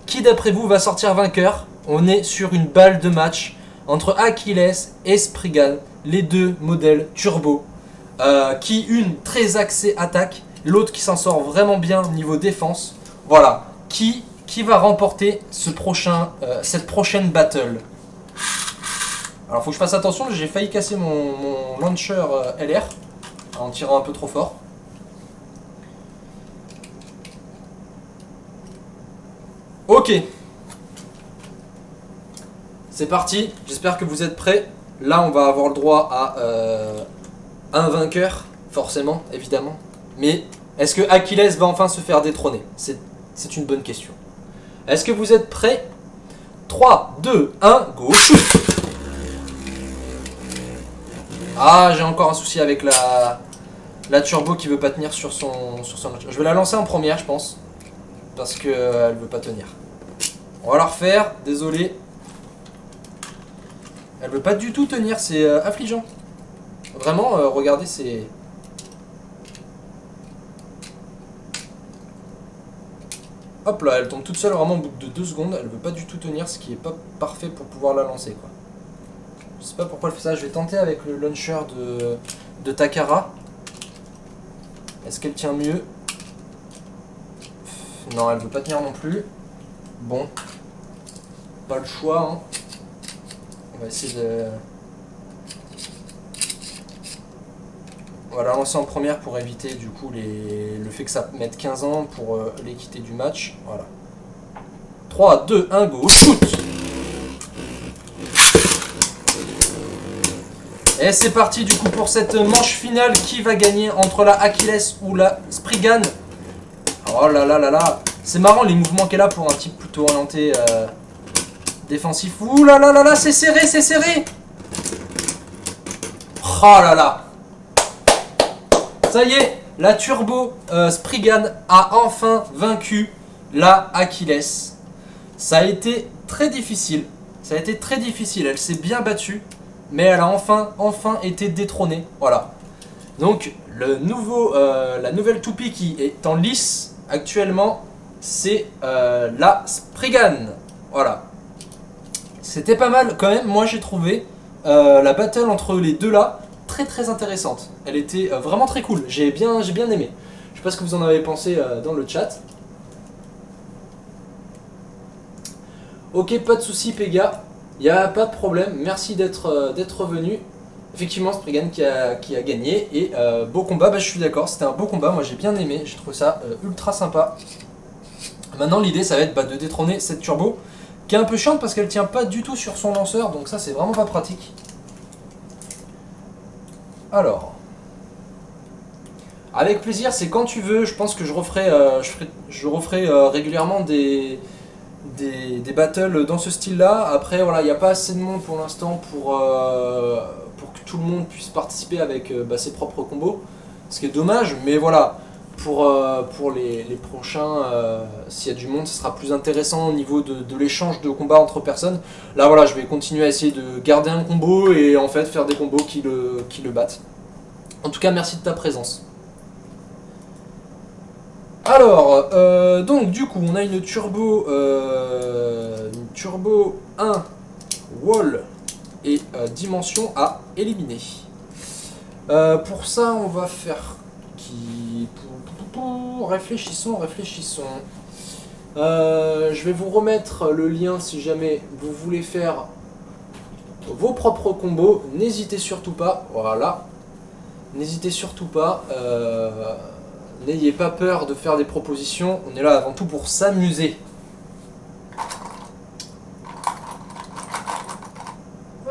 qui d'après vous va sortir vainqueur? On est sur une balle de match entre Achilles et Spriggan, les deux modèles turbo. Qui une très axée attaque, l'autre qui s'en sort vraiment bien niveau défense. Voilà, qui va remporter cette prochaine battle? Alors faut que je fasse attention, j'ai failli casser mon launcher LR en tirant un peu trop fort. Ok. C'est parti, j'espère que vous êtes prêts. Là on va avoir le droit à un vainqueur, forcément, évidemment. Mais est-ce que Achilles va enfin se faire détrôner? C'est une bonne question. Est-ce que vous êtes prêts? 3, 2, 1, go, shoot. Ah, j'ai encore un souci avec la turbo qui veut pas tenir sur son launcher. Je vais la lancer en première, je pense. Parce que elle veut pas tenir. On va la refaire, désolé. Elle veut pas du tout tenir, c'est affligeant. Vraiment, regardez, c'est... Hop là, elle tombe toute seule vraiment au bout de 2 secondes. Elle veut pas du tout tenir, ce qui est pas parfait pour pouvoir la lancer, quoi. Je sais pas pourquoi elle fait ça. Je vais tenter avec le launcher de Takara. Est-ce qu'elle tient mieux? Non, elle veut pas tenir non plus. Bon. Pas le choix. Hein. On va essayer de... On va la lancer en première pour éviter du coup le fait que ça mette 15 ans pour l'équité du match. Voilà. 3, 2, 1, go, shoot! Et c'est parti du coup pour cette manche finale. Qui va gagner entre la Achilles ou la Spriggan? Oh là là là là. C'est marrant les mouvements qu'elle a pour un type plutôt orienté défensif. Ouh là là là là, c'est serré, c'est serré. Oh là là. Ça y est, la Turbo Spriggan a enfin vaincu la Achilles. Ça a été très difficile. Ça a été très difficile. Elle s'est bien battue. Mais elle a enfin été détrônée. Voilà. Donc, la nouvelle toupie qui est en lice actuellement, c'est la Spriggan. Voilà. C'était pas mal quand même. Moi, j'ai trouvé la battle entre les deux là très intéressante. Elle était vraiment très cool. J'ai bien aimé. Je sais pas ce que vous en avez pensé dans le chat. Ok, pas de soucis, Pega. Il n'y a pas de problème. Merci d'être venu. Effectivement, Spriggan qui a gagné. Et beau combat, bah, je suis d'accord. C'était un beau combat. Moi, j'ai bien aimé. J'ai trouvé ça ultra sympa. Maintenant, l'idée, ça va être de détrôner cette Turbo. Qui est un peu chiante parce qu'elle tient pas du tout sur son lanceur. Donc ça, c'est vraiment pas pratique. Alors. Avec plaisir, c'est quand tu veux. Je pense que je referai régulièrement des battles dans ce style-là. Après, voilà, il n'y a pas assez de monde pour l'instant pour que tout le monde puisse participer avec ses propres combos. Ce qui est dommage, mais voilà, pour les prochains, s'il y a du monde, ce sera plus intéressant au niveau de l'échange de combats entre personnes. Là, voilà, je vais continuer à essayer de garder un combo et en fait faire des combos qui le battent. En tout cas, merci de ta présence. Alors, donc du coup, on a une turbo 1 wall et dimension à éliminer. Pour ça, on va faire réfléchissons. Je vais vous remettre le lien si jamais vous voulez faire vos propres combos. N'hésitez surtout pas. Voilà. N'hésitez surtout pas. N'ayez pas peur de faire des propositions, on est là avant tout pour s'amuser.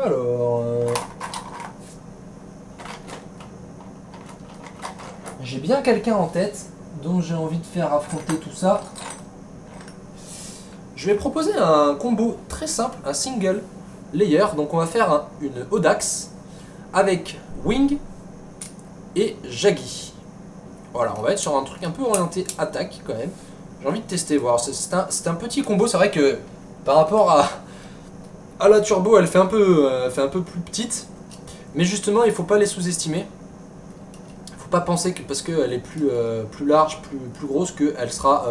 Alors... j'ai bien quelqu'un en tête dont j'ai envie de faire affronter tout ça. Je vais proposer un combo très simple, un single layer. Donc on va faire une Audax avec Wing et Jaggi. Voilà, on va être sur un truc un peu orienté attaque quand même. J'ai envie de tester, voir. C'est un petit combo. C'est vrai que par rapport à la turbo, elle fait un peu plus petite. Mais justement, il ne faut pas les sous-estimer. Il ne faut pas penser que parce qu'elle est plus large, plus grosse, qu'elle sera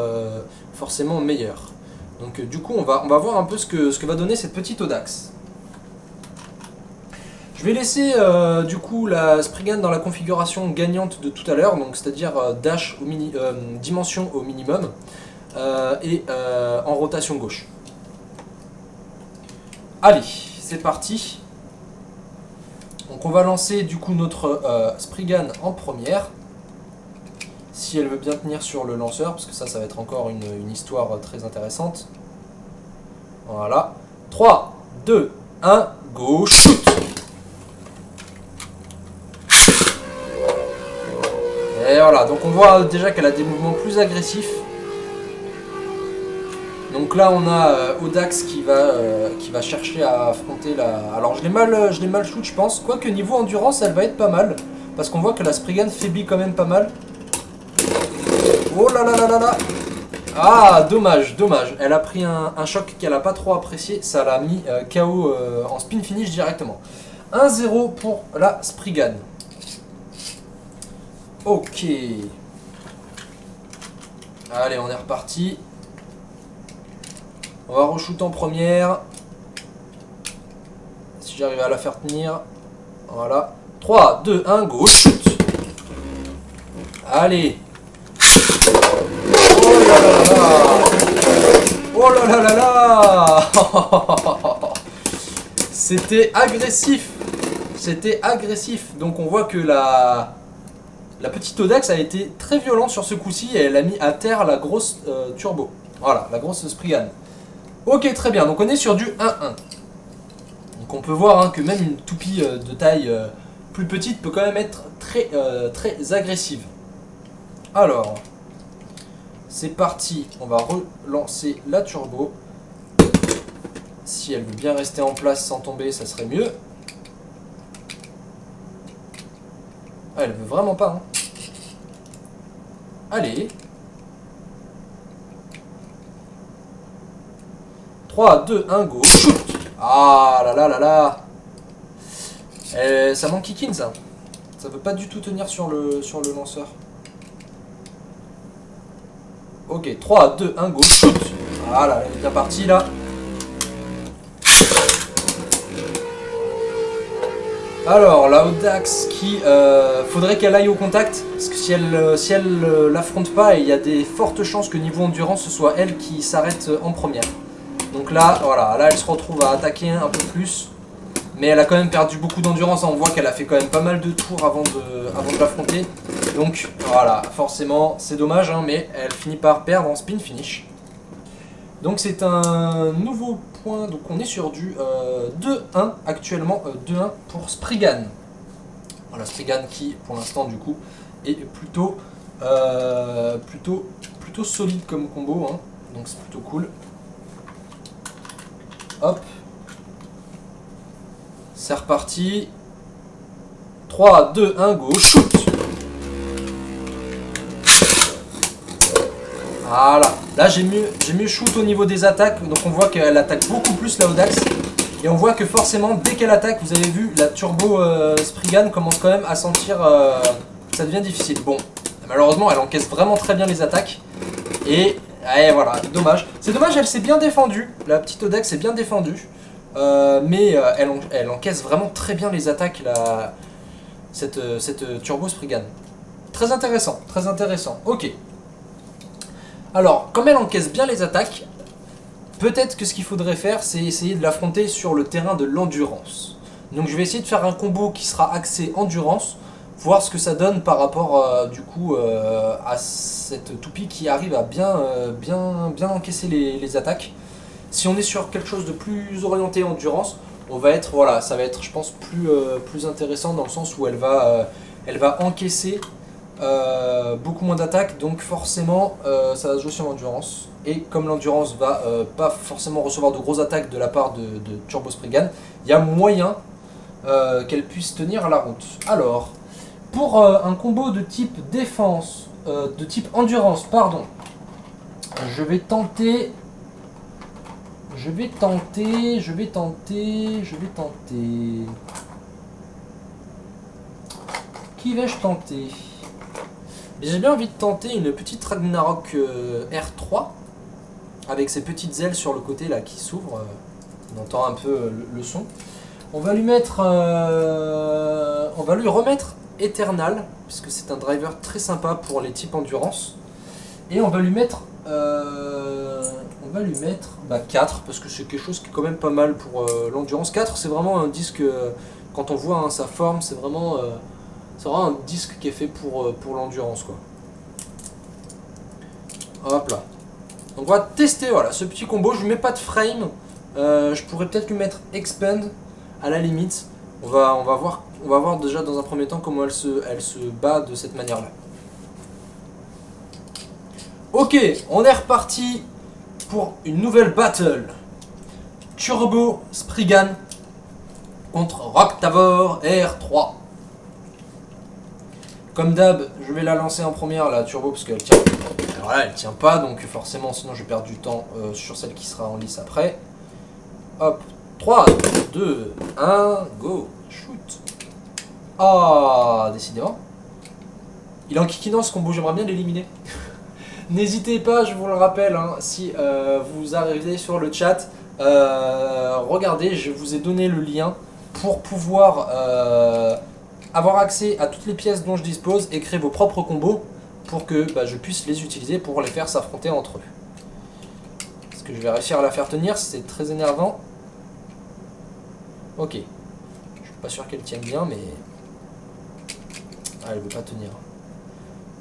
forcément meilleure. Donc du coup, on va voir un peu ce que va donner cette petite Audax. Je vais laisser du coup la Spriggan dans la configuration gagnante de tout à l'heure, donc c'est-à-dire dash dimension au minimum et en rotation gauche. Allez, c'est parti. Donc on va lancer du coup notre Spriggan en première. Si elle veut bien tenir sur le lanceur, parce que ça va être encore une histoire très intéressante. Voilà. 3, 2, 1, go, shoot! Et voilà, donc on voit déjà qu'elle a des mouvements plus agressifs. Donc là on a Audax qui va chercher à affronter la... Alors je l'ai mal shoot je pense, quoique niveau endurance elle va être pas mal. Parce qu'on voit que la Spriggan faiblit quand même pas mal. Oh là là là là là. Ah dommage. Elle a pris un choc qu'elle a pas trop apprécié, ça l'a mis KO en spin finish directement. 1-0 pour la Spriggan. Ok. Allez, on est reparti. On va re-shoot en première. si j'arrive à la faire tenir. Voilà. 3, 2, 1, go, shoot. Allez. Oh là là là là. Oh là là là là. C'était agressif. C'était agressif. Donc on voit que la petite Audax a été très violente sur ce coup-ci et elle a mis à terre la grosse turbo. Voilà, la grosse Spriggan. Ok, très bien. Donc on est sur du 1-1. Donc on peut voir hein, que même une toupie de taille plus petite peut quand même être très, très agressive. Alors, c'est parti. On va relancer la turbo. Si elle veut bien rester en place sans tomber, ça serait mieux. Ah, elle veut vraiment pas. Hein. Allez. 3, 2, 1, go. Shoot. Ah là là là là. Ça manque kikin ça. Ça veut pas du tout tenir sur le lanceur. Ok, 3, 2, 1, go. Shoot. Ah là, elle est bien partie là. Alors, la Audax qui... faudrait qu'elle aille au contact. Parce que si elle l'affronte pas, il y a des fortes chances que niveau endurance, ce soit elle qui s'arrête en première. Donc là, voilà, là elle se retrouve à attaquer un peu plus. Mais elle a quand même perdu beaucoup d'endurance. On voit qu'elle a fait quand même pas mal de tours avant de l'affronter. Donc voilà, forcément, c'est dommage, hein, mais elle finit par perdre en spin finish. Donc c'est un nouveau point. Donc on est sur du 2-1 actuellement. 2-1 pour Spriggan. Voilà, Spriggan qui, pour l'instant, du coup, est plutôt solide comme combo. Hein. Donc c'est plutôt cool. Hop. C'est reparti. 3, 2, 1, go, shoot. Voilà. Là, j'ai mieux shoot au niveau des attaques. Donc, on voit qu'elle attaque beaucoup plus la Audax. Et on voit que forcément, dès qu'elle attaque, vous avez vu, la turbo Spriggan commence quand même à sentir... ça devient difficile. Bon, malheureusement, elle encaisse vraiment très bien les attaques. Et voilà, dommage. C'est dommage, elle s'est bien défendue. La petite Audax s'est bien défendue. Mais elle encaisse vraiment très bien les attaques, cette turbo Spriggan. Très intéressant, très intéressant. Ok. Alors, comme elle encaisse bien les attaques, peut-être que ce qu'il faudrait faire, c'est essayer de l'affronter sur le terrain de l'endurance. Donc je vais essayer de faire un combo qui sera axé endurance, voir ce que ça donne par rapport du coup à cette toupie qui arrive à bien encaisser les attaques. Si on est sur quelque chose de plus orienté endurance, on va être, voilà, ça va être, je pense, plus intéressant dans le sens où elle va encaisser beaucoup moins d'attaques, donc forcément ça va se jouer sur l'endurance. Et comme l'endurance va pas forcément recevoir de grosses attaques de la part de Turbo Spriggan, il y a moyen qu'elle puisse tenir la route. Alors, pour un combo de type défense, de type endurance, pardon, je vais tenter. Qui vais-je tenter? J'ai bien envie de tenter une petite Ragnarok R3 avec ses petites ailes sur le côté là qui s'ouvrent. On entend un peu le son. On va lui remettre Eternal puisque c'est un driver très sympa pour les types endurance. Et on va lui mettre 4 parce que c'est quelque chose qui est quand même pas mal pour l'endurance. 4 c'est vraiment un disque, quand on voit hein, sa forme, c'est vraiment un disque qui est fait pour l'endurance quoi. Hop là. Donc on va tester voilà, ce petit combo, je lui mets pas de frame, je pourrais peut-être lui mettre expand à la limite. On va voir déjà dans un premier temps comment elle se bat de cette manière là. Ok, on est reparti pour une nouvelle battle. Turbo Spriggan contre Roctavor R3. Comme d'hab, je vais la lancer en première, la turbo, parce qu'elle tient. Alors là, elle tient pas, donc forcément, sinon je vais perdre du temps sur celle qui sera en lice après. Hop, 3, 2, 1, go, shoot. Ah, décidément. Il est en kikinant ce combo, j'aimerais bien l'éliminer. N'hésitez pas, je vous le rappelle, hein, si vous arrivez sur le chat, regardez, je vous ai donné le lien pour pouvoir avoir accès à toutes les pièces dont je dispose et créer vos propres combos pour que je puisse les utiliser pour les faire s'affronter entre eux. Est-ce que je vais réussir à la faire tenir? C'est très énervant. Ok. Je suis pas sûr qu'elle tienne bien, mais... Ah, elle veut pas tenir.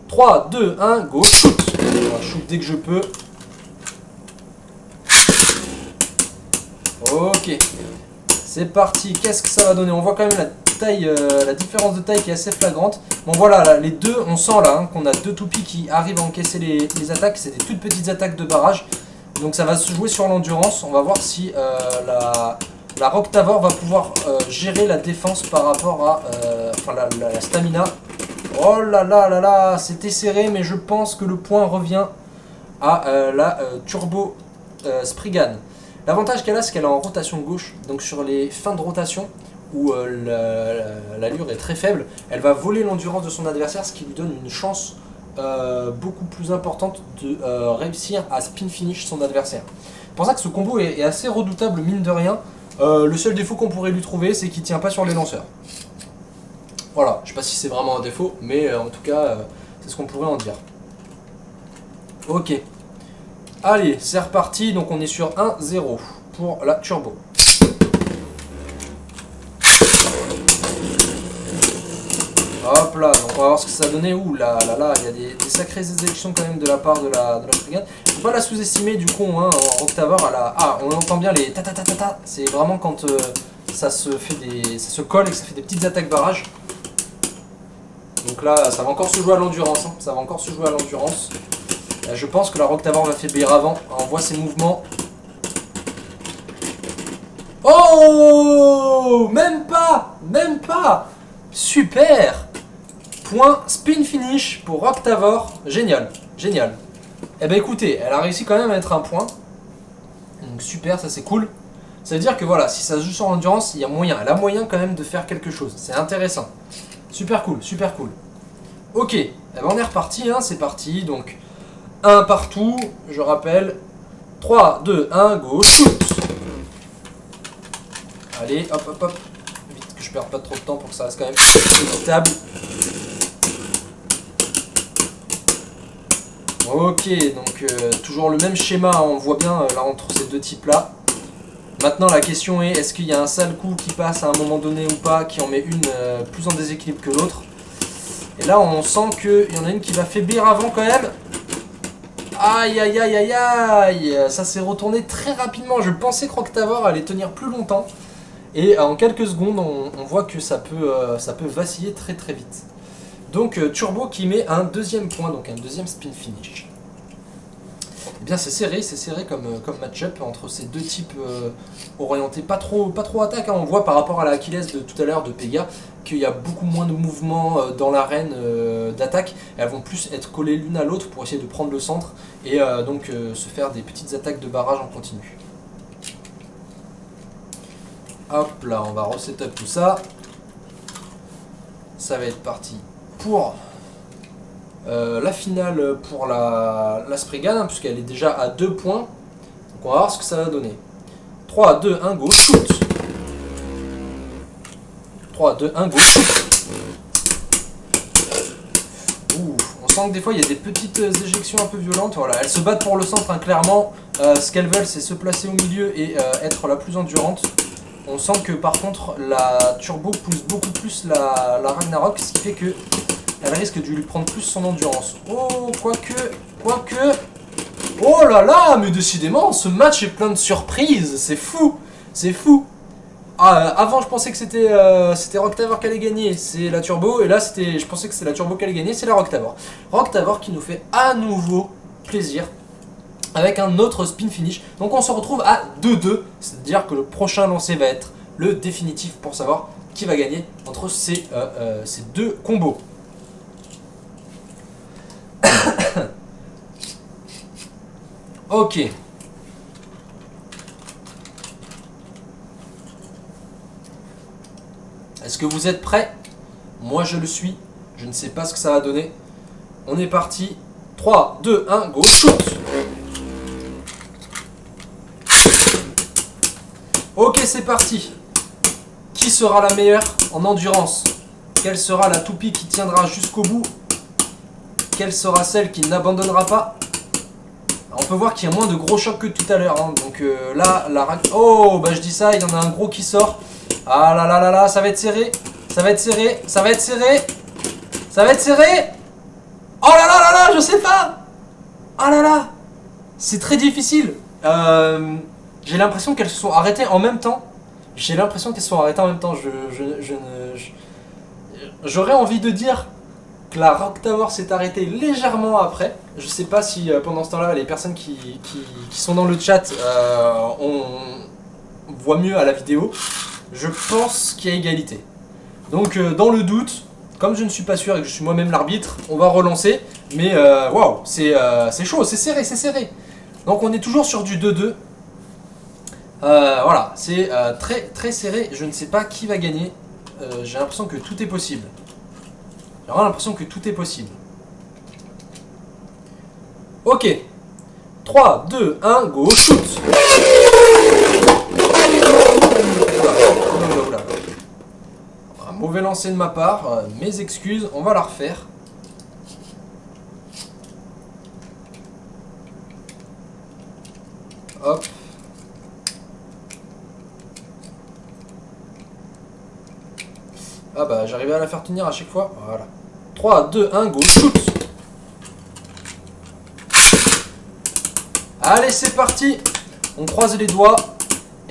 3, 2, 1, go, shoot! On va shoot dès que je peux. Ok. C'est parti. Qu'est-ce que ça va donner? On voit quand même la taille, la différence de taille qui est assez flagrante. Bon voilà, là, les deux, on sent là qu'on a deux toupies qui arrivent à encaisser les attaques. C'est des toutes petites attaques de barrage. Donc ça va se jouer sur l'endurance. On va voir si la Rock Tavor va pouvoir gérer la défense par rapport à la stamina. Oh là là là là, c'était serré, mais je pense que le point revient à la Turbo Spriggan. L'avantage qu'elle a, c'est qu'elle est en rotation gauche. Donc sur les fins de rotation, où l'allure est très faible, elle va voler l'endurance de son adversaire, ce qui lui donne une chance beaucoup plus importante de réussir à spin finish son adversaire. C'est pour ça que ce combo est assez redoutable, mine de rien. Le seul défaut qu'on pourrait lui trouver, c'est qu'il tient pas sur les lanceurs. Voilà, je sais pas si c'est vraiment un défaut, mais en tout cas, c'est ce qu'on pourrait en dire. Ok. Allez, c'est reparti, donc on est sur 1-0 pour la Turbo. Hop là, donc on va voir ce que ça a donné. Ouh là là là, il y a des sacrées élections quand même de la part de la Spriggan. Faut pas la sous-estimer du coup, hein, en Rock Tavor, ah, on entend bien les ta ta ta ta ta. C'est vraiment quand ça se colle et que ça fait des petites attaques barrage. Donc là, ça va encore se jouer à l'endurance. Hein. Ça va encore se jouer à l'endurance. Je pense que la Rock Tavor va faiblir avant. On voit ses mouvements. Oh! Même pas! Même pas! Super! Point spin finish pour Rock Tavor. Génial. Génial. Eh ben écoutez, elle a réussi quand même à mettre un point. Donc super, ça c'est cool. Ça veut dire que voilà, si ça se joue sur l'endurance, il y a moyen. Elle a moyen quand même de faire quelque chose. C'est intéressant. Super cool, super cool. Ok, eh ben on est reparti, hein, c'est parti. Donc, un partout, je rappelle. 3, 2, 1, go, shoot. Allez, hop, hop, hop. Vite que je perde pas trop de temps pour que ça reste quand même stable. Ok, donc toujours le même schéma, on voit bien là entre ces deux types là. Maintenant la question est, est-ce qu'il y a un sale coup qui passe à un moment donné ou pas, qui en met une plus en déséquilibre que l'autre. Et là on sent qu'il y en a une qui va faiblir avant quand même. Aïe aïe aïe aïe aïe. Ça s'est retourné très rapidement, je pensais que Rock Tavor allait tenir plus longtemps. Et en quelques secondes on voit que ça peut vaciller très très vite. Donc Turbo qui met un deuxième point, donc un deuxième spin finish. Eh bien c'est serré comme match-up entre ces deux types orientés pas trop attaque. Hein. On voit par rapport à la Achilles de tout à l'heure de Pega qu'il y a beaucoup moins de mouvements dans l'arène d'attaque. Elles vont plus être collées l'une à l'autre pour essayer de prendre le centre et donc se faire des petites attaques de barrage en continu. Hop là, on va resetup tout ça. Ça va être parti pour la finale pour la Spriggan, hein, puisqu'elle est déjà à 2 points. Donc on va voir ce que ça va donner. 3, 2, 1, go, shoot. 3, 2, 1, go, shoot. Ouh, on sent que des fois il y a des petites éjections un peu violentes. Voilà, elles se battent pour le centre, hein, clairement. Ce qu'elles veulent, c'est se placer au milieu et être la plus endurante. On sent que par contre la Turbo pousse beaucoup plus la Ragnarok, ce qui fait que elle risque de lui prendre plus son endurance. Oh, quoique. Oh là là, mais décidément, ce match est plein de surprises. C'est fou. C'est fou. Avant, je pensais que c'était Rock Tavor qui allait gagner. C'est la Turbo. Et là, je pensais que c'était la Turbo qui allait gagner. C'est la Rock Tavor. Rock Tavor qui nous fait à nouveau plaisir avec un autre spin finish. Donc on se retrouve à 2-2. C'est-à-dire que le prochain lancé va être le définitif pour savoir qui va gagner entre ces deux combos. Ok. Est-ce que vous êtes prêts? Moi je le suis. Je ne sais pas ce que ça va donner. On est parti. 3, 2, 1, go, shoot. Ok, c'est parti. Qui sera la meilleure en endurance? Quelle sera la toupie qui tiendra jusqu'au bout? Quelle sera celle qui n'abandonnera pas? On peut voir qu'il y a moins de gros chocs que tout à l'heure. Hein. Donc là, la rack... Oh, bah je dis ça, il y en a un gros qui sort. Ah là là là là, ça va être serré. Ça va être serré. Ça va être serré. Ça va être serré. Oh là là là là, je sais pas. Oh là là. C'est très difficile. J'ai l'impression qu'elles se sont arrêtées en même temps. J'aurais envie de dire que la Rock Tower s'est arrêtée légèrement après. Je sais pas si pendant ce temps-là, les personnes qui sont dans le chat voient mieux à la vidéo. Je pense qu'il y a égalité. Donc dans le doute, comme je ne suis pas sûr et que je suis moi-même l'arbitre, on va relancer. Mais waouh, c'est chaud, c'est serré, c'est serré. Donc on est toujours sur du 2-2. Voilà, c'est très très serré. Je ne sais pas qui va gagner. J'ai l'impression que tout est possible. J'ai vraiment l'impression que tout est possible. Ok. 3, 2, 1, go, shoot. Oula. Un mauvais lancer de ma part. Mes excuses, on va la refaire. Hop. Ah bah j'arrivais à la faire tenir à chaque fois. Voilà. 3, 2, 1, go, shoot. Allez, c'est parti. On croise les doigts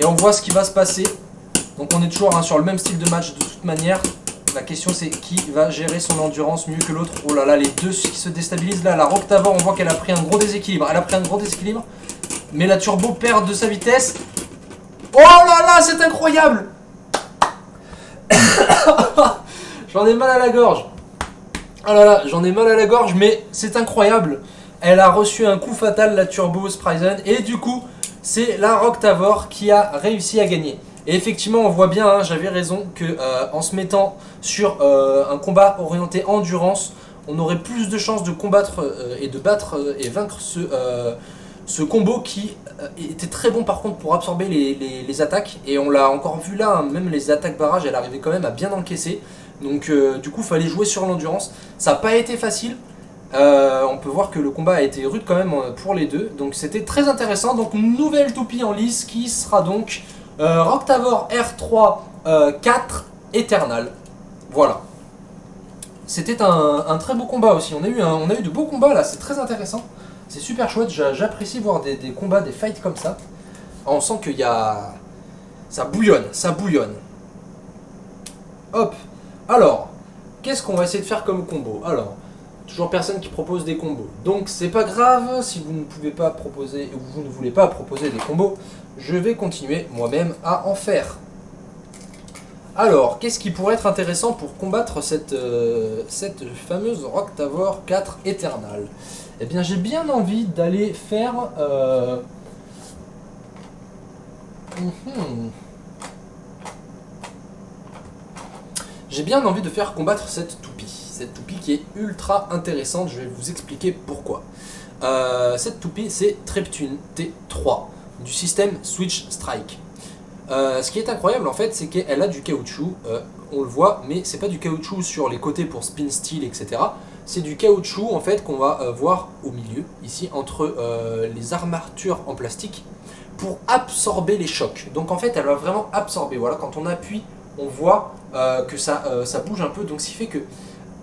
et on voit ce qui va se passer. Donc on est toujours sur le même style de match de toute manière. La question c'est qui va gérer son endurance mieux que l'autre. Oh là là, les deux qui se déstabilisent. Là, la Rock Tower, on voit qu'elle a pris un gros déséquilibre. Mais la Turbo perd de sa vitesse. Oh là là, c'est incroyable. J'en ai mal à la gorge. Oh là là, j'en ai mal à la gorge, mais c'est incroyable. Elle a reçu un coup fatal, la Turbo Spryzen, et du coup, c'est la Rock Tower qui a réussi à gagner. Et effectivement, on voit bien, hein, j'avais raison, que en se mettant sur un combat orienté endurance, on aurait plus de chances de combattre et de battre et vaincre ce combo qui était très bon par contre pour absorber les attaques. Et on l'a encore vu là, hein, même les attaques barrage, elle arrivait quand même à bien encaisser. Donc du coup, il fallait jouer sur l'endurance. Ça n'a pas été facile. On peut voir que le combat a été rude quand même pour les deux. Donc c'était très intéressant. Donc nouvelle toupie en lice qui sera donc Rock Tower R3 4 Eternal. Voilà. C'était un très beau combat aussi. On a eu de beaux combats là, c'est très intéressant. C'est super chouette, j'apprécie voir des combats, des fights comme ça. On sent qu'il y a... Ça bouillonne, ça bouillonne. Hop. Alors, qu'est-ce qu'on va essayer de faire comme combo? Alors, toujours personne qui propose des combos. Donc c'est pas grave si vous ne pouvez pas proposer, ou vous ne voulez pas proposer des combos. Je vais continuer moi-même à en faire. Alors, qu'est-ce qui pourrait être intéressant pour combattre cette fameuse Rock Tower 4 Eternal? Eh bien, j'ai bien envie d'aller faire... J'ai bien envie de faire combattre cette toupie. Cette toupie qui est ultra intéressante, je vais vous expliquer pourquoi. Cette toupie, c'est Treptune T3 du système Switch Strike. Ce qui est incroyable en fait, c'est qu'elle a du caoutchouc, on le voit, mais c'est pas du caoutchouc sur les côtés pour spin steel, etc. C'est du caoutchouc en fait qu'on va voir au milieu, ici, entre les armatures en plastique, pour absorber les chocs. Donc en fait, elle va vraiment absorber. Voilà, quand on appuie, on voit que ça bouge un peu, donc ce qui fait que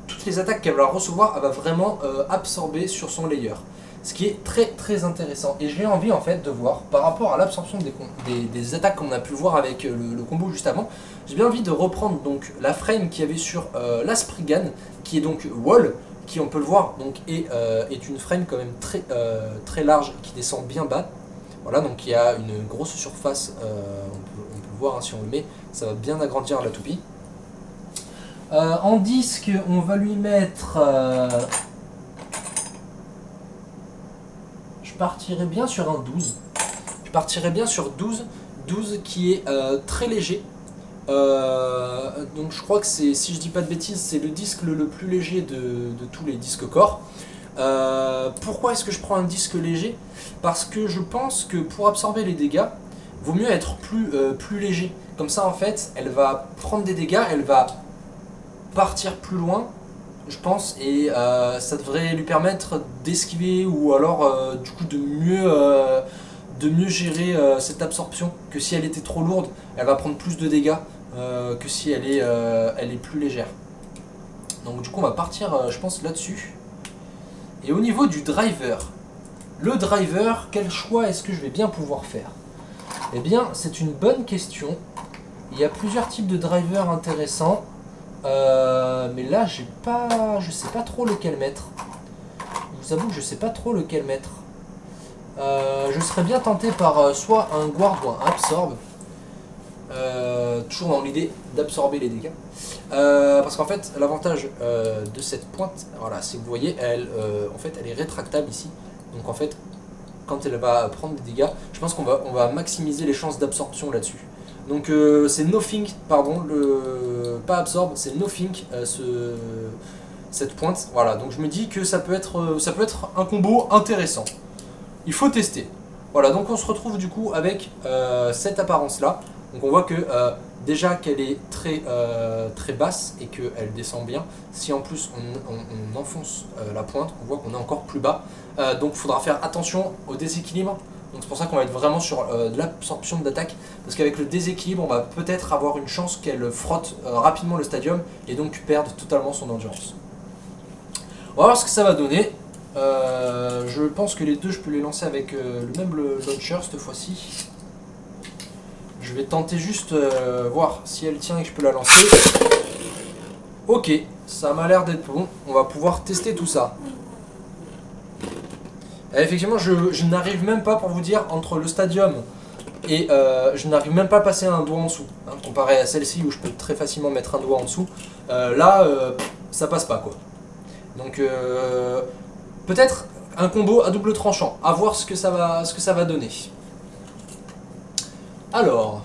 toutes les attaques qu'elle va recevoir, elle va vraiment absorber sur son layer. Ce qui est très très intéressant. Et j'ai envie en fait de voir, par rapport à l'absorption des attaques qu'on a pu voir avec le combo juste avant, j'ai bien envie de reprendre donc la frame qu'il y avait sur la Spriggan, qui est donc wall, qui on peut le voir donc est une frame quand même très large, qui descend bien bas. Voilà, donc il y a une grosse surface, on peut voir hein, si on le met, ça va bien agrandir la toupie. En disque, on va lui mettre... je partirais bien sur un 12. Je partirais bien sur 12 qui est très léger. Donc je crois que c'est, si je dis pas de bêtises, c'est le disque le plus léger de tous les disques corps. Pourquoi est-ce que je prends un disque léger? Parce que je pense que pour absorber les dégâts, vaut mieux être plus léger. Comme ça en fait, elle va prendre des dégâts, elle va partir plus loin, je pense, et ça devrait lui permettre d'esquiver ou alors du coup de mieux gérer cette absorption, que si elle était trop lourde, elle va prendre plus de dégâts que si elle est plus légère. Donc du coup on va partir je pense là-dessus. Et au niveau du driver, le driver, quel choix est-ce que je vais bien pouvoir faire? Eh bien c'est une bonne question. Il y a plusieurs types de drivers intéressants. Mais là je sais pas trop lequel mettre. Je vous avoue que je sais pas trop lequel mettre. Je serais bien tenté par soit un guard ou un absorbe. Toujours dans l'idée d'absorber les dégâts. Parce qu'en fait l'avantage de cette pointe, voilà, c'est que vous voyez, en fait elle est rétractable ici. Donc en fait quand elle va prendre des dégâts, je pense qu'on va maximiser les chances d'absorption là-dessus. Donc c'est nothing, pardon, pas absorbe, c'est nothing cette pointe. Voilà, donc je me dis que ça peut être un combo intéressant. Il faut tester. Voilà, donc on se retrouve du coup avec cette apparence là. Donc on voit que déjà qu'elle est très basse et qu'elle descend bien. Si en plus on enfonce la pointe, on voit qu'on est encore plus bas. Donc il faudra faire attention au déséquilibre. Donc c'est pour ça qu'on va être vraiment sur de l'absorption d'attaque. Parce qu'avec le déséquilibre, on va peut-être avoir une chance qu'elle frotte rapidement le stadium et donc perdre totalement son endurance. On va voir ce que ça va donner. Je pense que les deux, je peux les lancer avec le même launcher cette fois-ci. Je vais tenter juste voir si elle tient et que je peux la lancer. Ok, ça m'a l'air d'être bon. On va pouvoir tester tout ça. Et effectivement, je n'arrive même pas, pour vous dire, entre le stadium et je n'arrive même pas à passer un doigt en dessous. Hein, comparé à celle-ci où je peux très facilement mettre un doigt en dessous. Là, ça passe pas quoi. Donc peut-être un combo à double tranchant. À voir ce que ça va donner. Alors,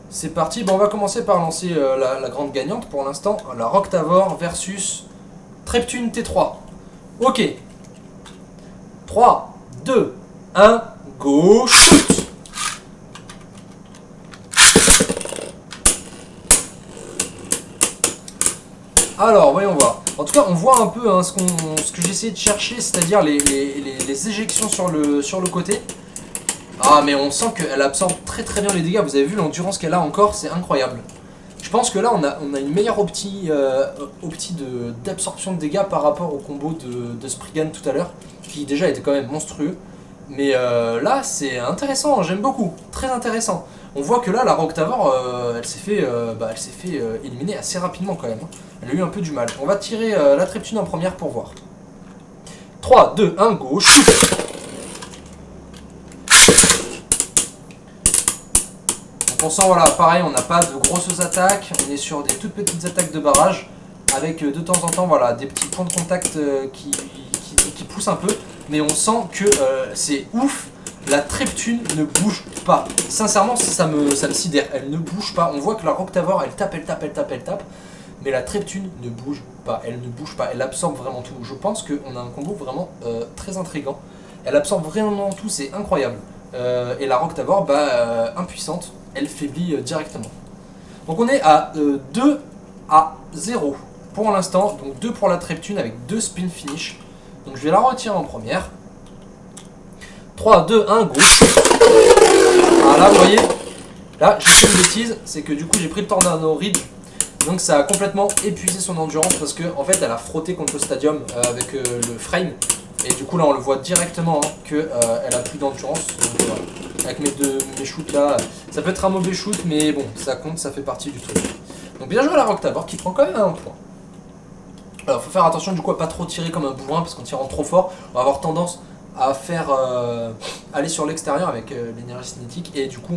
c'est parti. Bon, on va commencer par lancer la grande gagnante pour l'instant. La Roctavor versus Treptune T3. Ok. 3, 2, 1, go, shoot. Alors, voyons voir. En tout cas, on voit un peu hein, ce que j'ai essayé de chercher, c'est-à-dire les éjections sur le côté. Ah, mais on sent qu'elle absorbe très très bien les dégâts. Vous avez vu l'endurance qu'elle a encore, c'est incroyable. Je pense que là, on a une meilleure optie d'absorption de dégâts par rapport au combo de Spriggan tout à l'heure, qui déjà était quand même monstrueux. Mais là, c'est intéressant, j'aime beaucoup, très intéressant. On voit que là, la Roctavor, elle s'est fait éliminer assez rapidement quand même. Elle a eu un peu du mal. On va tirer la Treptune en première pour voir. 3, 2, 1, go, shoot. Donc on sent, voilà, pareil, on n'a pas de grosses attaques, on est sur des toutes petites attaques de barrage, avec de temps en temps, voilà, des petits points de contact qui poussent un peu, mais on sent que c'est ouf, la Treptune ne bouge pas. Sincèrement, ça me sidère, elle ne bouge pas. On voit que la Roctavor, elle tape, mais la Treptune ne bouge pas, elle ne bouge pas, elle absorbe vraiment tout. Je pense qu'on a un combo vraiment très intriguant. Elle absorbe vraiment tout, c'est incroyable. Et la Roctavor, impuissante, elle faiblit directement. Donc on est à 2 à 0 pour l'instant. Donc 2 pour la Treptune avec 2 spin finish. Donc je vais la retirer en première. 3, 2, 1, go. Ah là, vous voyez, là j'ai fait une bêtise, c'est que du coup j'ai pris le Tornado Ride. Donc ça a complètement épuisé son endurance parce qu'en fait elle a frotté contre le stadium avec le frame. Et du coup là on le voit directement hein, qu'elle a plus d'endurance. Voilà. Avec mes shoots là, ça peut être un mauvais shoot mais bon ça compte, ça fait partie du truc. Donc bien joué à la Roctavor qui prend quand même un point. Alors faut faire attention du coup à pas trop tirer comme un bourrin parce qu'en tirant trop fort on va avoir tendance à faire aller sur l'extérieur avec l'énergie cinétique et du coup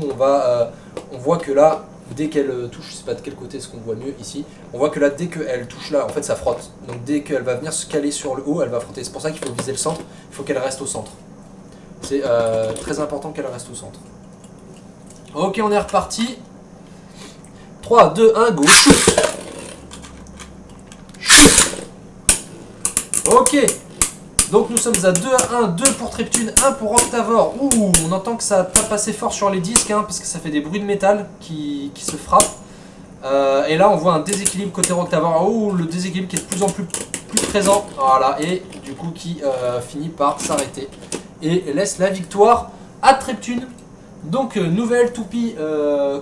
on voit que là dès qu'elle touche, je sais pas de quel côté est-ce qu'on voit mieux ici, on voit que là dès qu'elle touche là, en fait ça frotte. Donc dès qu'elle va venir se caler sur le haut, elle va frotter. C'est pour ça qu'il faut viser le centre, il faut qu'elle reste au centre. C'est très important qu'elle reste au centre. Ok, on est reparti. 3, 2, 1, go, shoot. Shoot. Ok. Donc nous sommes à 2-1, 2 pour Treptune, 1 pour Octavor. Ouh, on entend que ça tape assez fort sur les disques, hein, parce que ça fait des bruits de métal qui se frappent. Et là on voit un déséquilibre côté Octavor. Oh, le déséquilibre qui est de plus en plus présent. Voilà, et du coup qui finit par s'arrêter. Et laisse la victoire à Treptune. Donc nouvelle toupie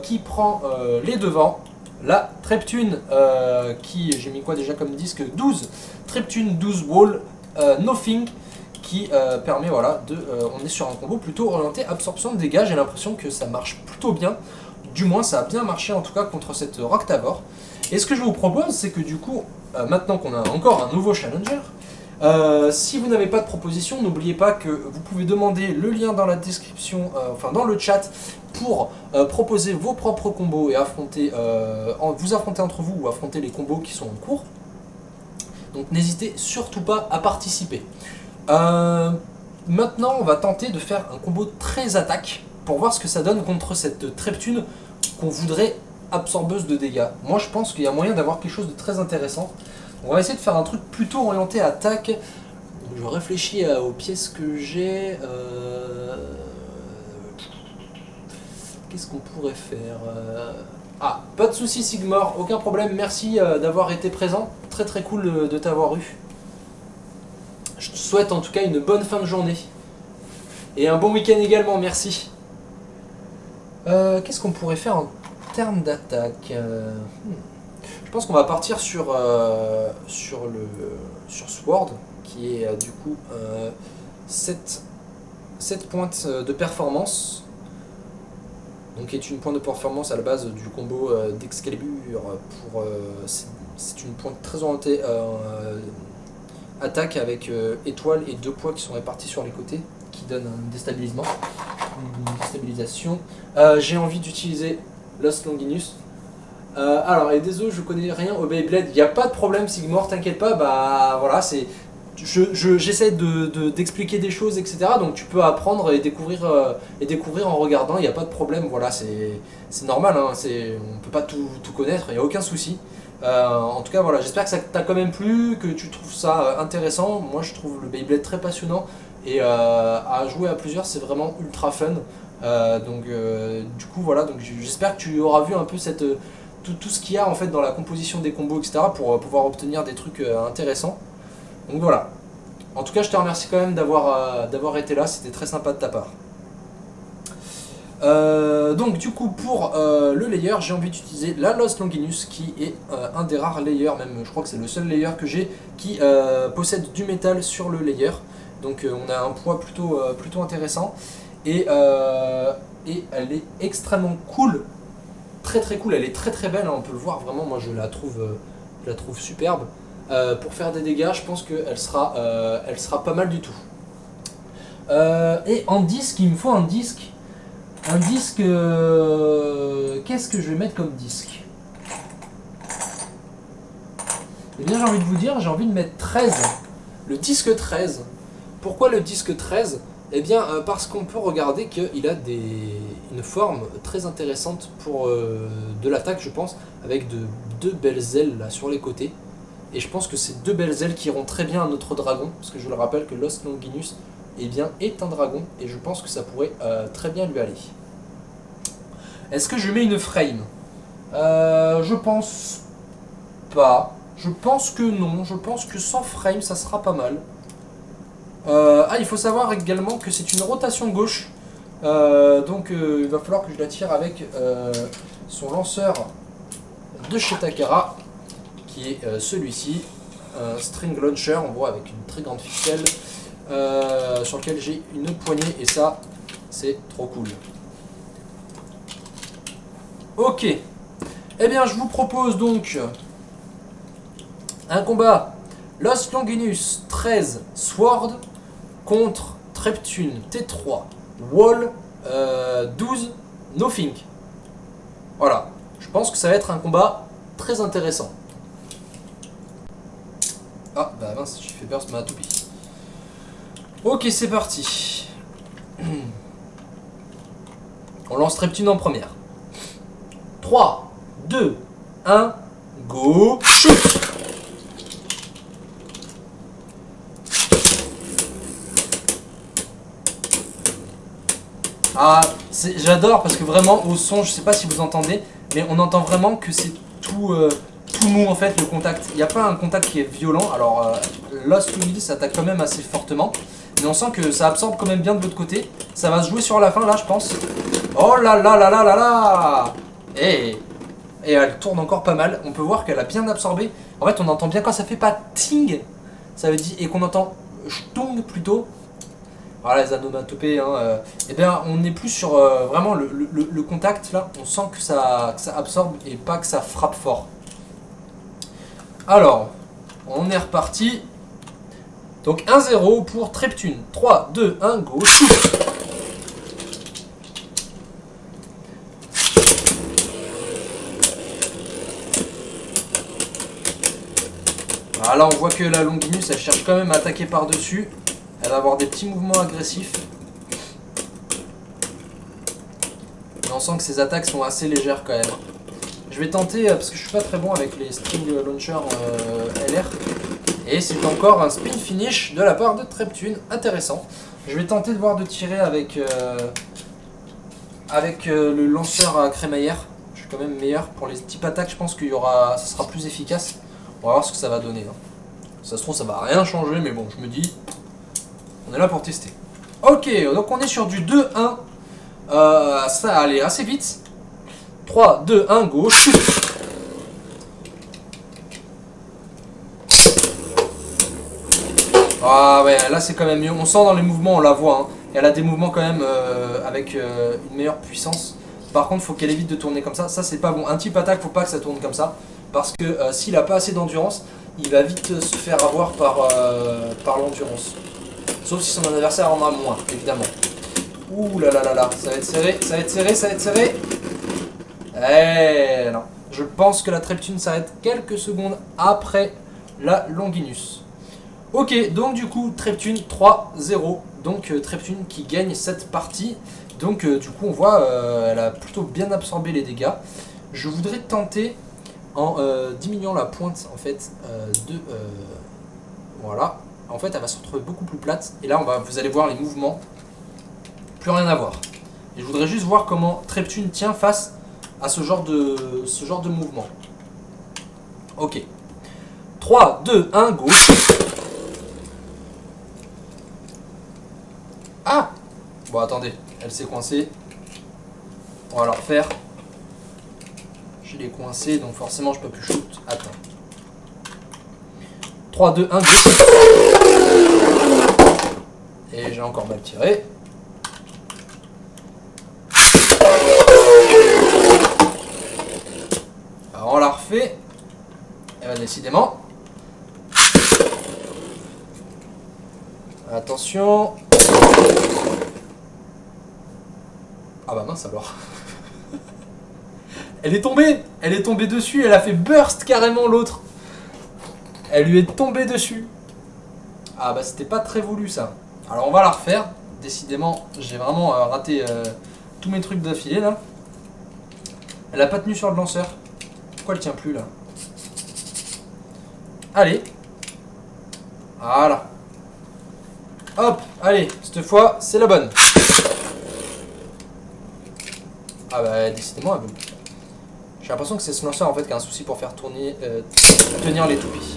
qui prend les devants. La Treptune qui, j'ai mis quoi déjà comme disque, 12. Treptune 12 Wall Nothing qui permet, voilà, on est sur un combo plutôt orienté absorption de dégâts. J'ai l'impression que ça marche plutôt bien. Du moins ça a bien marché en tout cas contre cette Roctavor. Et ce que je vous propose, c'est que du coup, maintenant qu'on a encore un nouveau challenger, si vous n'avez pas de proposition, n'oubliez pas que vous pouvez demander le lien dans la description, enfin dans le chat, pour proposer vos propres combos et affronter, vous affronter entre vous ou affronter les combos qui sont en cours. Donc n'hésitez surtout pas à participer. Maintenant, on va tenter de faire un combo très attaque pour voir ce que ça donne contre cette Treptune qu'on voudrait absorbeuse de dégâts. Moi, je pense qu'il y a moyen d'avoir quelque chose de très intéressant. On va essayer de faire un truc plutôt orienté attaque. Je réfléchis aux pièces que j'ai. Qu'est-ce qu'on pourrait faire Ah, pas de soucis Sigmor, aucun problème. Merci d'avoir été présent. Très très cool de t'avoir eu. Je te souhaite en tout cas une bonne fin de journée. Et un bon week-end également, merci. Qu'est-ce qu'on pourrait faire en termes d'attaque Je pense qu'on va partir sur Sword, qui est du coup 7 pointes de performance. Donc qui est une pointe de performance à la base du combo d'Excalibur. C'est une pointe très orientée attaque avec étoile et 2 poids qui sont répartis sur les côtés, qui donne un déstabilisement, une déstabilisation. J'ai envie d'utiliser Lost Longinus. Alors, et désolé, je connais rien au Beyblade, il n'y a pas de problème Sigmor, t'inquiète pas, bah voilà, c'est... J'essaie d'expliquer des choses, etc. Donc tu peux apprendre et découvrir en regardant, il n'y a pas de problème, voilà, c'est normal, hein, on ne peut pas tout connaître, il n'y a aucun souci. En tout cas, voilà, j'espère que ça t'a quand même plu, que tu trouves ça intéressant. Moi, je trouve le Beyblade très passionnant et à jouer à plusieurs, c'est vraiment ultra fun. Du coup, voilà, donc j'espère que tu auras vu un peu tout ce qu'il y a en fait dans la composition des combos, etc. pour pouvoir obtenir des trucs intéressants. Donc voilà. En tout cas, je te remercie quand même d'avoir été là, c'était très sympa de ta part. Donc du coup pour le layer, j'ai envie d'utiliser la Lost Longinus qui est un des rares layers, même je crois que c'est le seul layer que j'ai qui possède du métal sur le layer. Donc on a un poids plutôt intéressant et elle est extrêmement cool, très très cool, elle est très très belle, hein, on peut le voir vraiment, moi je la trouve superbe. Pour faire des dégâts, je pense qu'elle sera pas mal du tout. Et en disque, il me faut un disque. Un disque... Qu'est-ce que je vais mettre comme disque? Eh bien, j'ai envie de vous dire, j'ai envie de mettre 13. Le disque 13. Pourquoi le disque 13? Eh bien, parce qu'on peut regarder qu'il a une forme très intéressante pour de l'attaque, je pense, avec deux belles ailes là, sur les côtés. Et je pense que ces 2 belles ailes qui iront très bien à notre dragon, parce que je le rappelle que Lost Longinus est un dragon, et je pense que ça pourrait très bien lui aller. Est-ce que je mets une frame? Je pense pas. Je pense que non. Je pense que sans frame, ça sera pas mal. Il faut savoir également que c'est une rotation gauche. Donc il va falloir que je la tire avec son lanceur de chez Takara, qui est celui-ci. Un string launcher, en gros, avec une très grande ficelle, sur lequel j'ai une poignée, et ça, c'est trop cool. Ok, eh bien je vous propose donc un combat Lost Longinus 13 Sword contre Treptune T3 Wall 12 Nothing. Voilà, je pense que ça va être un combat très intéressant. Ah bah mince, j'ai fait peur, ça m'a toupie. Ok, c'est parti. On lance Treptune en première. 3, 2, 1, go, shoot! Ah, j'adore parce que vraiment au son, je sais pas si vous entendez, mais on entend vraiment que c'est tout, tout mou en fait le contact. Il n'y a pas un contact qui est violent. Alors Lost Will s'attaque quand même assez fortement, mais on sent que ça absorbe quand même bien de l'autre côté. Ça va se jouer sur la fin là, je pense. Oh là là là là là là. Et elle tourne encore pas mal. On peut voir qu'elle a bien absorbé. En fait, on entend bien quand ça fait pas ting, ça veut dire, et qu'on entend stung plutôt. Voilà les onomatopées, hein, et bien on est plus sur vraiment le contact là, on sent que ça absorbe et pas que ça frappe fort. Alors, on est reparti. Donc 1-0 pour Treptune. 3, 2, 1, go, shoot. Voilà, on voit que la Longinus elle cherche quand même à attaquer par-dessus. Elle va avoir des petits mouvements agressifs. Mais on sent que ses attaques sont assez légères quand même. Je vais tenter, parce que je suis pas très bon avec les string launcher LR. Et c'est encore un spin finish de la part de Treptune. Intéressant. Je vais tenter de voir de tirer avec, le lanceur à crémaillère. Je suis quand même meilleur. Pour les types attaques, je pense que ça sera plus efficace. On va voir ce que ça va donner. Ça se trouve, ça va rien changer, mais bon, je me dis... On est là pour tester. Ok, donc on est sur du 2-1. Ça va aller assez vite. 3, 2, 1, go, shoot. Ah ouais, là c'est quand même mieux. On sent dans les mouvements, on la voit. Hein. Elle a des mouvements quand même avec une meilleure puissance. Par contre, il faut qu'elle évite de tourner comme ça. Ça, c'est pas bon. Un type attaque, faut pas que ça tourne comme ça. Parce que s'il a pas assez d'endurance, il va vite se faire avoir par l'endurance. Sauf si son adversaire en a moins, évidemment. Ouh là là là là, ça va être serré, ça va être serré, ça va être serré. Eh non. Je pense que la Treptune s'arrête quelques secondes après la Longinus. Ok, donc du coup, Treptune 3-0. Donc Treptune qui gagne cette partie. Donc du coup, on voit, elle a plutôt bien absorbé les dégâts. Je voudrais tenter en diminuant la pointe en fait voilà. En fait, elle va se retrouver beaucoup plus plate. Et là, vous allez voir les mouvements. Plus rien à voir. Et je voudrais juste voir comment Treptune tient face à ce genre de mouvement. Ok. 3, 2, 1, go. Ah! Bon, attendez. Elle s'est coincée. On va la refaire. Je l'ai coincée, donc forcément, je peux plus shoot. Attends. 3, 2, 1, go. Et j'ai encore mal tiré. Alors on la refait. Et ben, décidément. Attention. Ah bah mince alors. Elle est tombée dessus, elle a fait burst carrément l'autre. Elle lui est tombée dessus. Ah bah c'était pas très voulu ça. Alors on va la refaire. Décidément, j'ai vraiment raté tous mes trucs d'affilée là. Elle a pas tenu sur le lanceur. Pourquoi elle tient plus là? Allez. Voilà. Hop, allez, cette fois c'est la bonne. Ah bah décidément elle veut. J'ai l'impression que c'est ce lanceur en fait qui a un souci pour faire tenir les toupies.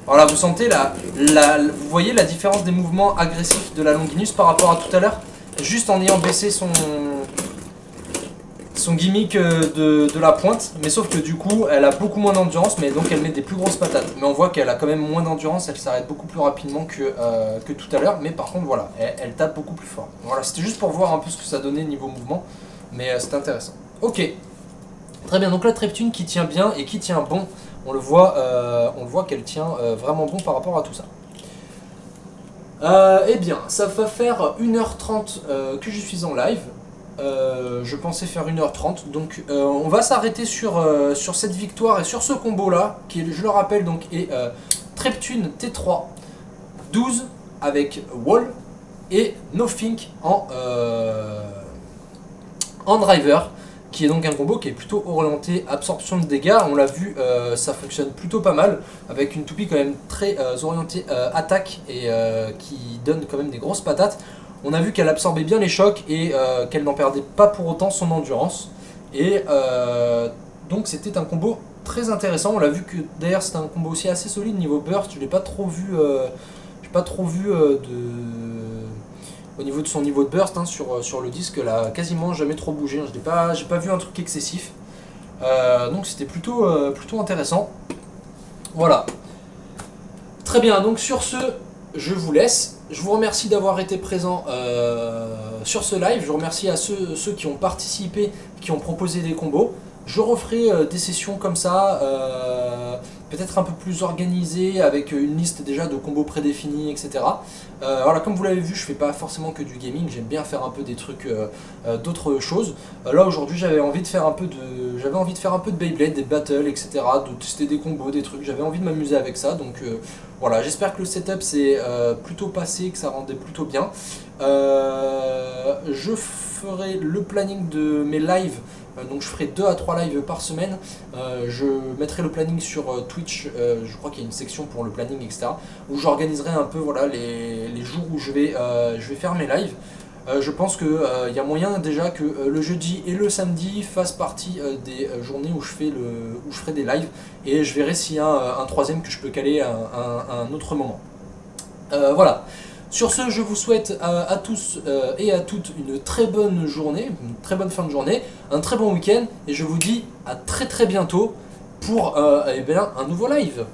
Voilà, vous sentez vous voyez la différence des mouvements agressifs de la Longinus par rapport à tout à l'heure, juste en ayant baissé son gimmick de la pointe, mais sauf que du coup elle a beaucoup moins d'endurance, mais donc elle met des plus grosses patates. Mais on voit qu'elle a quand même moins d'endurance, elle s'arrête beaucoup plus rapidement que tout à l'heure, mais par contre voilà, elle tape beaucoup plus fort. Voilà, c'était juste pour voir un peu ce que ça donnait niveau mouvement, mais c'est intéressant. Ok, très bien, donc la Treptune qui tient bien et qui tient bon, on le voit qu'elle tient vraiment bon par rapport à tout ça. Eh bien, ça va faire 1h30 que je suis en live. Je pensais faire 1h30, donc on va s'arrêter sur cette victoire et sur ce combo là, qui je le rappelle donc est Treptune T3 12 avec Wall et Nothink en driver, qui est donc un combo qui est plutôt orienté absorption de dégâts. On l'a vu, ça fonctionne plutôt pas mal, avec une toupie quand même très orientée attaque et qui donne quand même des grosses patates. On a vu qu'elle absorbait bien les chocs et qu'elle n'en perdait pas pour autant son endurance. Et donc c'était un combo très intéressant. On l'a vu que d'ailleurs c'était un combo aussi assez solide niveau burst. Je l'ai pas trop vu, au niveau de son niveau de burst hein, sur le disque. Elle a quasiment jamais trop bougé. J'ai pas vu un truc excessif. Donc c'était plutôt intéressant. Voilà. Très bien. Donc sur ce, je vous laisse. Je vous remercie d'avoir été présent sur ce live. Je vous remercie à ceux qui ont participé, qui ont proposé des combos. Je referai des sessions comme ça, peut-être un peu plus organisées, avec une liste déjà de combos prédéfinis, etc. Voilà, comme vous l'avez vu, je fais pas forcément que du gaming, j'aime bien faire un peu des trucs, d'autres choses. Là aujourd'hui, j'avais envie de faire un peu de Beyblade, des battles, etc. De tester des combos, des trucs. J'avais envie de m'amuser avec ça, donc voilà. J'espère que le setup s'est plutôt passé, que ça rendait plutôt bien. Je ferai le planning de mes lives. Donc je ferai 2 à 3 lives par semaine. Je mettrai le planning sur Twitch, je crois qu'il y a une section pour le planning, etc. Où j'organiserai un peu voilà, les jours où je vais faire mes lives. Je pense qu'il y a moyen déjà que le jeudi et le samedi fassent partie des journées où je ferai des lives. Et je verrai s'il y a un troisième que je peux caler à un autre moment. Voilà. Sur ce, je vous souhaite à tous et à toutes une très bonne journée, une très bonne fin de journée, un très bon week-end, et je vous dis à très très bientôt pour un nouveau live.